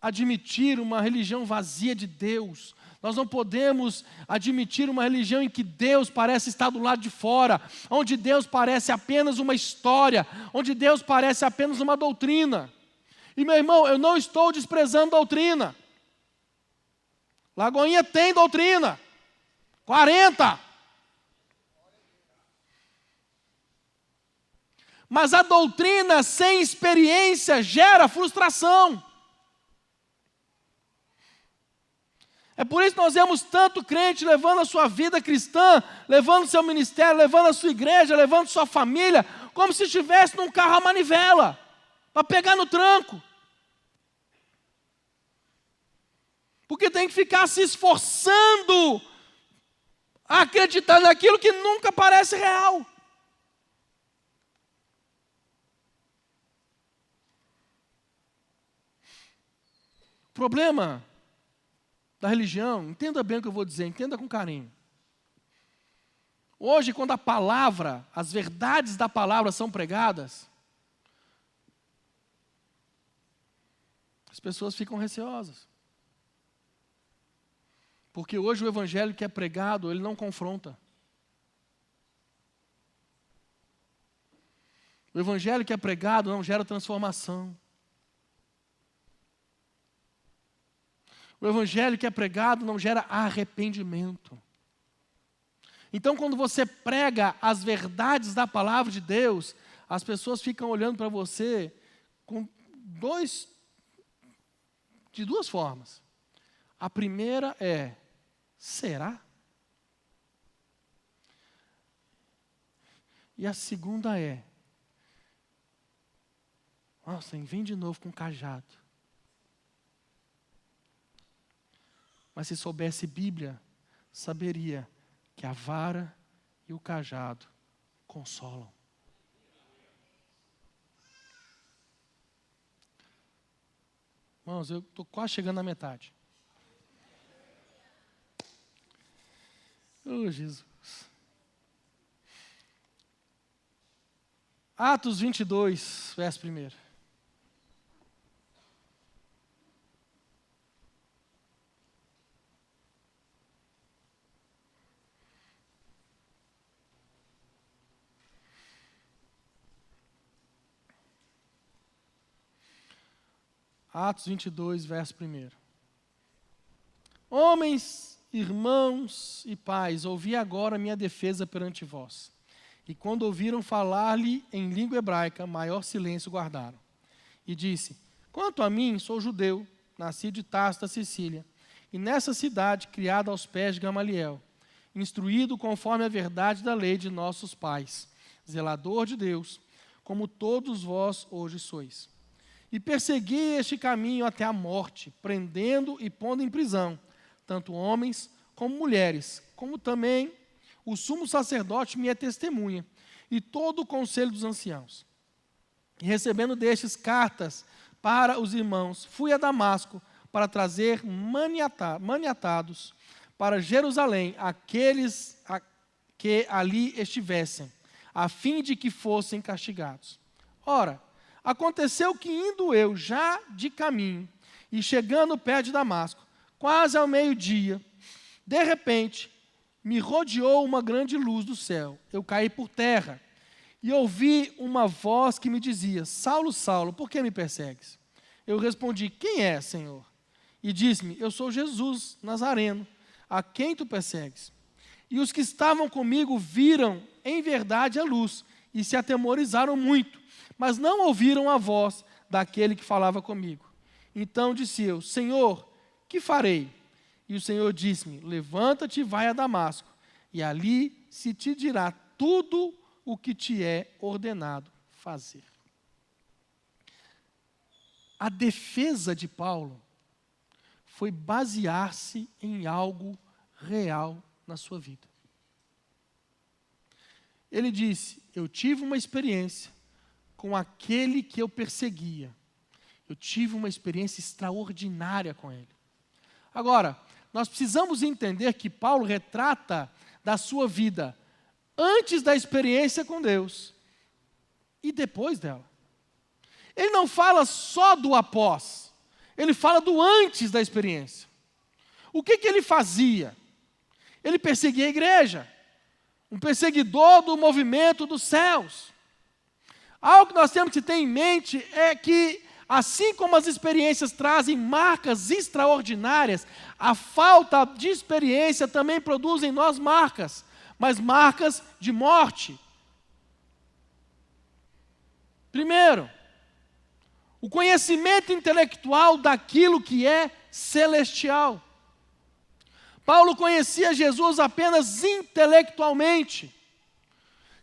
admitir uma religião vazia de Deus. Nós não podemos admitir uma religião em que Deus parece estar do lado de fora, onde Deus parece apenas uma história, onde Deus parece apenas uma doutrina. E, meu irmão, eu não estou desprezando doutrina. Lagoinha tem doutrina. 40. Mas a doutrina sem experiência gera frustração. É por isso que nós vemos tanto crente levando a sua vida cristã, levando o seu ministério, levando a sua igreja, levando sua família, como se estivesse num carro a manivela, para pegar no tranco. Porque tem que ficar se esforçando a acreditar naquilo que nunca parece real. O problema da religião, entenda bem o que eu vou dizer, entenda com carinho. Hoje, quando a palavra, as verdades da palavra são pregadas, as pessoas ficam receosas. Porque hoje o evangelho que é pregado, ele não confronta. O evangelho que é pregado não gera transformação. O evangelho que é pregado não gera arrependimento. Então, quando você prega as verdades da palavra de Deus, as pessoas ficam olhando para você de duas formas. A primeira é: será? E a segunda é: nossa, vem de novo com cajado. Mas se soubesse Bíblia, saberia que a vara e o cajado consolam. Irmãos, eu estou quase chegando na metade. Oh, Jesus. Atos 22, verso 1. Atos 22, verso 1. Homens, irmãos e pais, ouvi agora minha defesa perante vós. E quando ouviram falar-lhe em língua hebraica, maior silêncio guardaram. E disse, quanto a mim, sou judeu, nasci de Tarso da Sicília, e nessa cidade, criado aos pés de Gamaliel, instruído conforme a verdade da lei de nossos pais, zelador de Deus, como todos vós hoje sois. E persegui este caminho até a morte, prendendo e pondo em prisão, tanto homens como mulheres, como também o sumo sacerdote me é testemunha, e todo o conselho dos anciãos. E recebendo destes cartas para os irmãos, fui a Damasco para trazer maniatados para Jerusalém aqueles que ali estivessem, a fim de que fossem castigados. Ora, aconteceu que indo eu já de caminho e chegando perto de Damasco, quase ao meio-dia, de repente, me rodeou uma grande luz do céu. Eu caí por terra e ouvi uma voz que me dizia, Saulo, Saulo, por que me persegues? Eu respondi, quem é, Senhor? E disse-me, eu sou Jesus, Nazareno, a quem tu persegues? E os que estavam comigo viram em verdade a luz e se atemorizaram muito, mas não ouviram a voz daquele que falava comigo. Então disse eu, Senhor, que farei? E o Senhor disse-me, levanta-te e vai a Damasco, e ali se te dirá tudo o que te é ordenado fazer. A defesa de Paulo foi basear-se em algo real na sua vida. Ele disse, eu tive uma experiência com aquele que eu perseguia. Eu tive uma experiência extraordinária com ele. Agora, nós precisamos entender que Paulo retrata da sua vida antes da experiência com Deus e depois dela. Ele não fala só do após, ele fala do antes da experiência. O que ele fazia? Ele perseguia a igreja, um perseguidor do movimento dos céus. Algo que nós temos que ter em mente é que, assim como as experiências trazem marcas extraordinárias, a falta de experiência também produz em nós marcas, mas marcas de morte. Primeiro, o conhecimento intelectual daquilo que é celestial. Paulo conhecia Jesus apenas intelectualmente.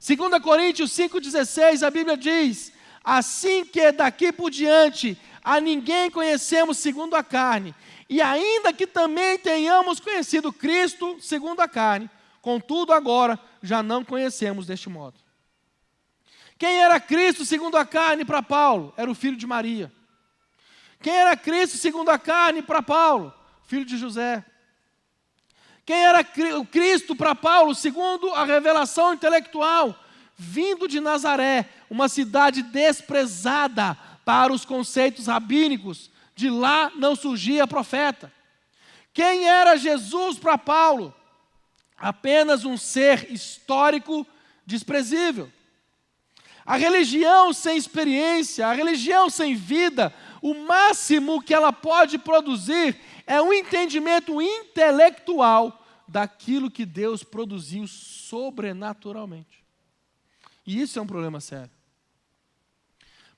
2 Coríntios 5,16, a Bíblia diz, assim que daqui por diante a ninguém conhecemos segundo a carne, e ainda que também tenhamos conhecido Cristo segundo a carne, contudo agora já não conhecemos deste modo. Quem era Cristo segundo a carne para Paulo? Era o filho de Maria. Quem era Cristo segundo a carne para Paulo? Filho de José. Quem era o Cristo para Paulo segundo a revelação intelectual? Vindo de Nazaré, uma cidade desprezada para os conceitos rabínicos. De lá não surgia profeta. Quem era Jesus para Paulo? Apenas um ser histórico desprezível. A religião sem experiência, a religião sem vida, o máximo que ela pode produzir é um entendimento intelectual daquilo que Deus produziu sobrenaturalmente. E isso é um problema sério.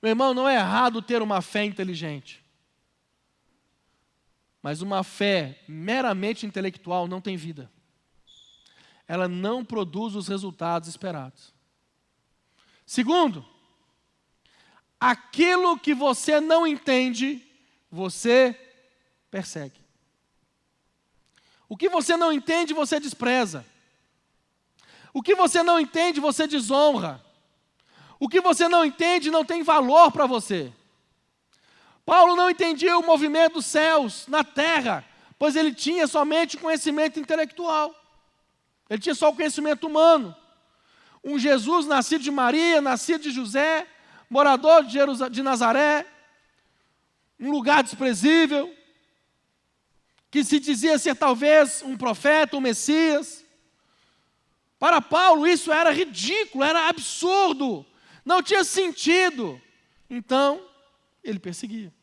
Meu irmão, não é errado ter uma fé inteligente. Mas uma fé meramente intelectual não tem vida. Ela não produz os resultados esperados. Segundo, aquilo que você não entende, você persegue. O que você não entende, você despreza. O que você não entende, você desonra. O que você não entende não tem valor para você. Paulo não entendia o movimento dos céus na terra, pois ele tinha somente conhecimento intelectual. Ele tinha só o conhecimento humano. Um Jesus nascido de Maria, nascido de José, morador de Nazaré, um lugar desprezível, que se dizia ser talvez um profeta, um Messias. Para Paulo isso era ridículo, era absurdo, não tinha sentido. Então, ele perseguia.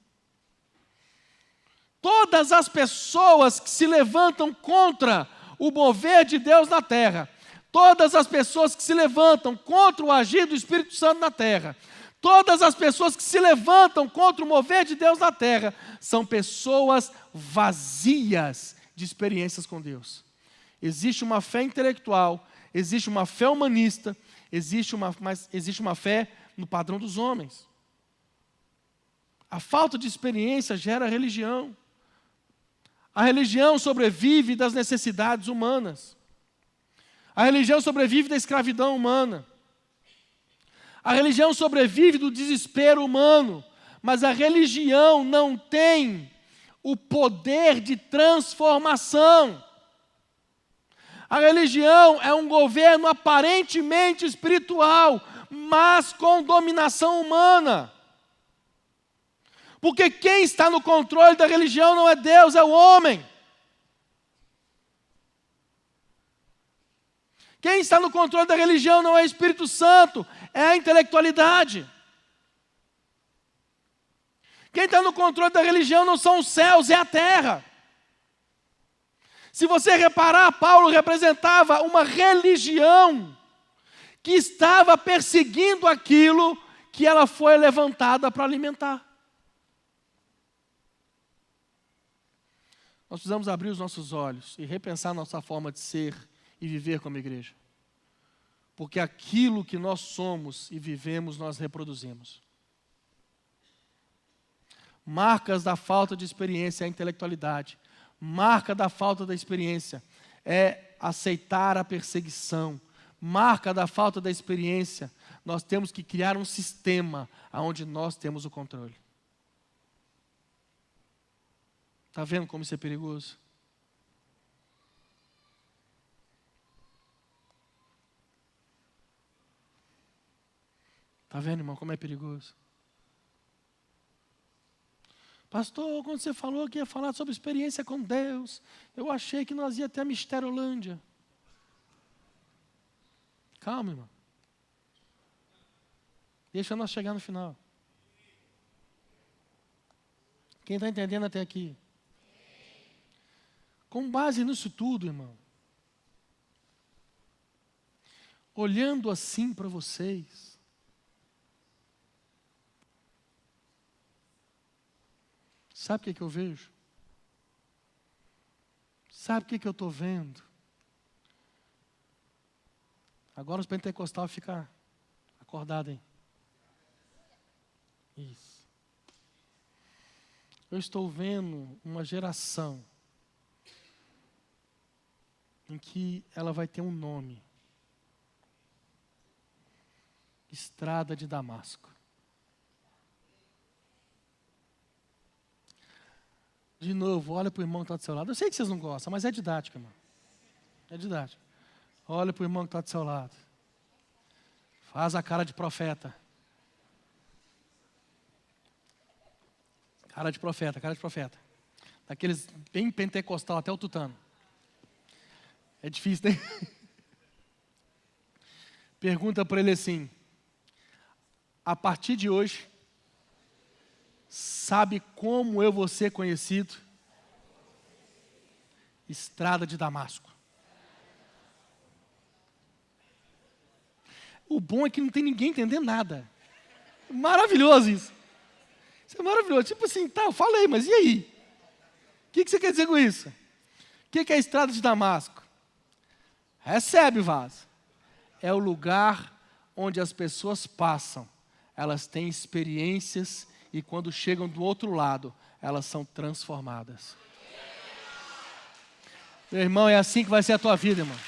Todas as pessoas que se levantam contra o mover de Deus na terra, todas as pessoas que se levantam contra o agir do Espírito Santo na terra, todas as pessoas que se levantam contra o mover de Deus na terra, são pessoas vazias de experiências com Deus. Existe uma fé intelectual, existe uma fé humanista, existe uma fé no padrão dos homens. A falta de experiência gera religião. A religião sobrevive das necessidades humanas. A religião sobrevive da escravidão humana. A religião sobrevive do desespero humano. Mas a religião não tem o poder de transformação. A religião é um governo aparentemente espiritual, mas com dominação humana. Porque quem está no controle da religião não é Deus, é o homem. Quem está no controle da religião não é o Espírito Santo, é a intelectualidade. Quem está no controle da religião não são os céus, é a terra. Se você reparar, Paulo representava uma religião que estava perseguindo aquilo que ela foi levantada para alimentar. Nós precisamos abrir os nossos olhos e repensar nossa forma de ser e viver como igreja. Porque aquilo que nós somos e vivemos, nós reproduzimos. Marcas da falta de experiência é a intelectualidade. Marca da falta da experiência é aceitar a perseguição. Marca da falta da experiência, nós temos que criar um sistema onde nós temos o controle. Está vendo como isso é perigoso? Está vendo, irmão, como é perigoso? Pastor, quando você falou que ia falar sobre experiência com Deus, eu achei que nós ia até a Misteriolândia. Calma, irmão. Deixa nós chegar no final. Quem está entendendo até aqui? Com base nisso tudo, irmão, olhando assim para vocês, sabe o que eu vejo? Sabe o que eu estou vendo? Agora os pentecostais ficam acordados, hein? Isso. Eu estou vendo uma geração em que ela vai ter um nome. Estrada de Damasco. De novo, olha para o irmão que está do seu lado. Eu sei que vocês não gostam, mas é didático, irmão. É didático. Olha para o irmão que está do seu lado. Faz a cara de profeta. Cara de profeta, cara de profeta. Daqueles bem pentecostal, até o tutano. É difícil, né? Pergunta para ele assim: a partir de hoje, sabe como eu vou ser conhecido? Estrada de Damasco. O bom é que não tem ninguém entendendo nada. Maravilhoso isso. Isso é maravilhoso. Tipo assim, tá, eu falei, mas e aí? O que você quer dizer com isso? O que é a Estrada de Damasco? Recebe, vaso. É o lugar onde as pessoas passam. Elas têm experiências e quando chegam do outro lado, elas são transformadas. Meu irmão, é assim que vai ser a tua vida, irmão.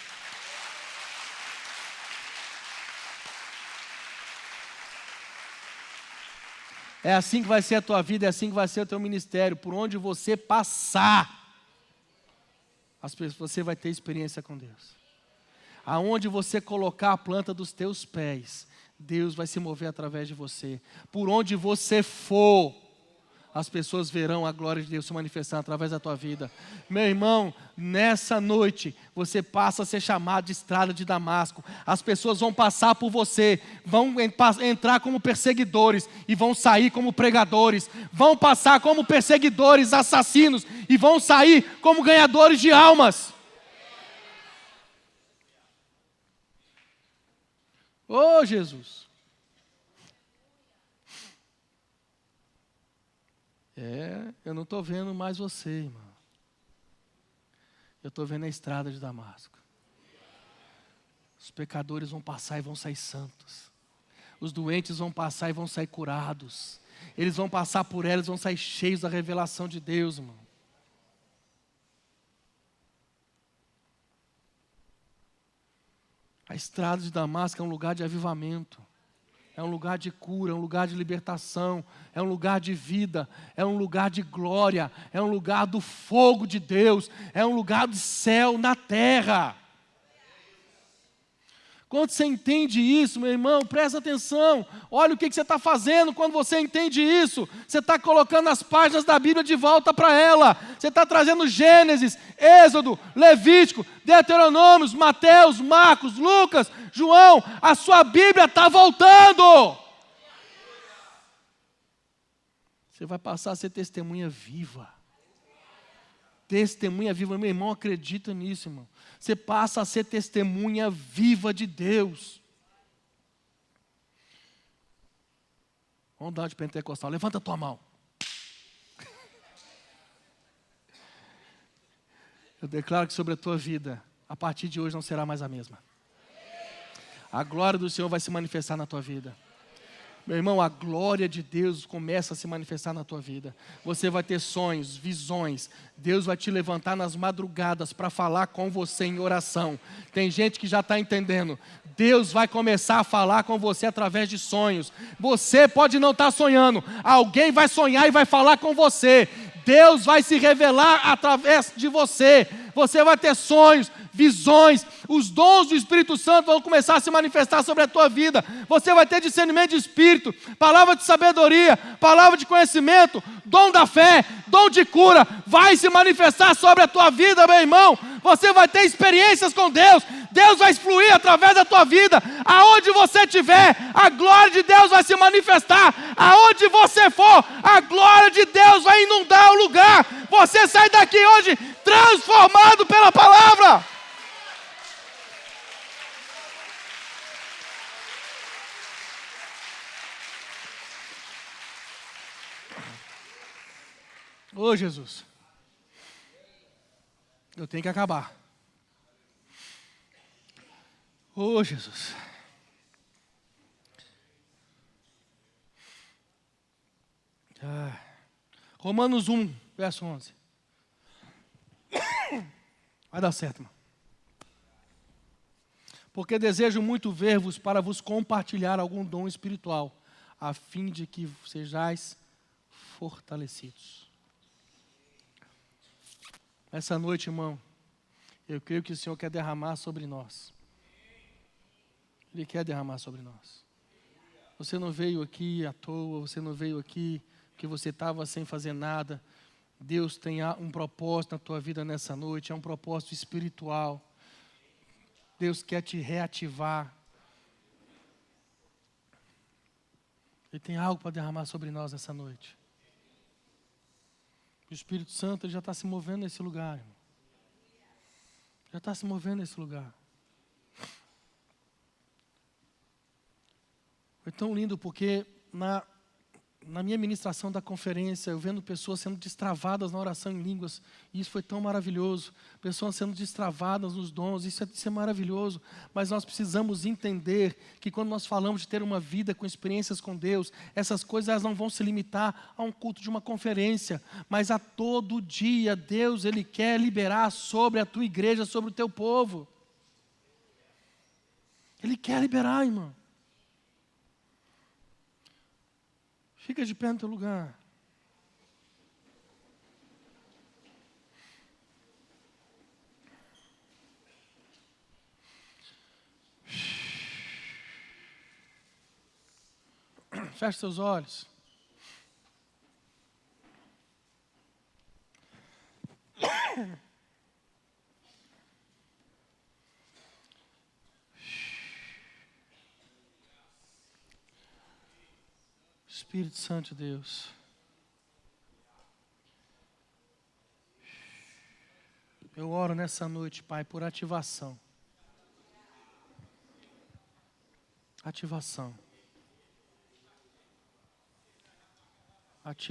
É assim que vai ser a tua vida, é assim que vai ser o teu ministério. Por onde você passar, você vai ter experiência com Deus. Aonde você colocar a planta dos teus pés, Deus vai se mover através de você. Por onde você for, as pessoas verão a glória de Deus se manifestar através da tua vida. Meu irmão, nessa noite, você passa a ser chamado de estrada de Damasco. As pessoas vão passar por você, vão entrar como perseguidores e vão sair como pregadores. Vão passar como perseguidores, assassinos e vão sair como ganhadores de almas. Oh, Jesus! Eu não estou vendo mais você, irmão. Eu estou vendo a estrada de Damasco. Os pecadores vão passar e vão sair santos. Os doentes vão passar e vão sair curados. Eles vão passar por ela, eles vão sair cheios da revelação de Deus, irmão. A estrada de Damasco é um lugar de avivamento. É um lugar de cura, é um lugar de libertação, é um lugar de vida, é um lugar de glória, é um lugar do fogo de Deus, é um lugar do céu na terra. Quando você entende isso, meu irmão, presta atenção, olha o que você está fazendo quando você entende isso. Você está colocando as páginas da Bíblia de volta para ela. Você está trazendo Gênesis, Êxodo, Levítico, Deuteronômio, Mateus, Marcos, Lucas, João. A sua Bíblia está voltando. Você vai passar a ser testemunha viva. Testemunha viva, meu irmão, acredita nisso, irmão. Você passa a ser testemunha viva de Deus. Vamos dar de pentecostal, levanta a tua mão. Eu declaro que sobre a tua vida, a partir de hoje não será mais a mesma. A glória do Senhor vai se manifestar na tua vida. Meu irmão, a glória de Deus começa a se manifestar na tua vida. Você vai ter sonhos, visões. Deus vai te levantar nas madrugadas para falar com você em oração. Tem gente que já está entendendo. Deus vai começar a falar com você através de sonhos. Você pode não estar sonhando. Alguém vai sonhar e vai falar com você. Deus vai se revelar através de você. Você vai ter sonhos, visões, os dons do Espírito Santo vão começar a se manifestar sobre a tua vida. Você vai ter discernimento de espírito, palavra de sabedoria, palavra de conhecimento, dom da fé, dom de cura, vai se manifestar sobre a tua vida, meu irmão. Você vai ter experiências com Deus. Deus vai fluir através da tua vida. Aonde você estiver, a glória de Deus vai se manifestar. Aonde você for, a glória de Deus vai inundar o lugar. Você sai daqui hoje transformado pela palavra. Ô Jesus, eu tenho que acabar. Ô Jesus. Romanos 1, verso 11. Vai dar certo, irmão. Porque desejo muito ver-vos para vos compartilhar algum dom espiritual, a fim de que sejais fortalecidos. Essa noite, irmão, eu creio que o Senhor quer derramar sobre nós. Ele quer derramar sobre nós. Você não veio aqui à toa, você não veio aqui porque você estava sem fazer nada. Deus tem um propósito na tua vida nessa noite, é um propósito espiritual. Deus quer te reativar. Ele tem algo para derramar sobre nós nessa noite. O Espírito Santo já está se movendo nesse lugar, irmão. Já está se movendo nesse lugar. Foi tão lindo porque na minha ministração da conferência, eu vendo pessoas sendo destravadas na oração em línguas, e isso foi tão maravilhoso. Pessoas sendo destravadas nos dons, isso é maravilhoso. Mas nós precisamos entender que quando nós falamos de ter uma vida com experiências com Deus, essas coisas elas não vão se limitar a um culto de uma conferência, mas a todo dia Deus Ele quer liberar sobre a tua igreja, sobre o teu povo. Ele quer liberar, irmão. Fica de pé no teu lugar. Feche seus olhos. Espírito Santo de Deus. Eu oro nessa noite, Pai, por ativação. Ativação.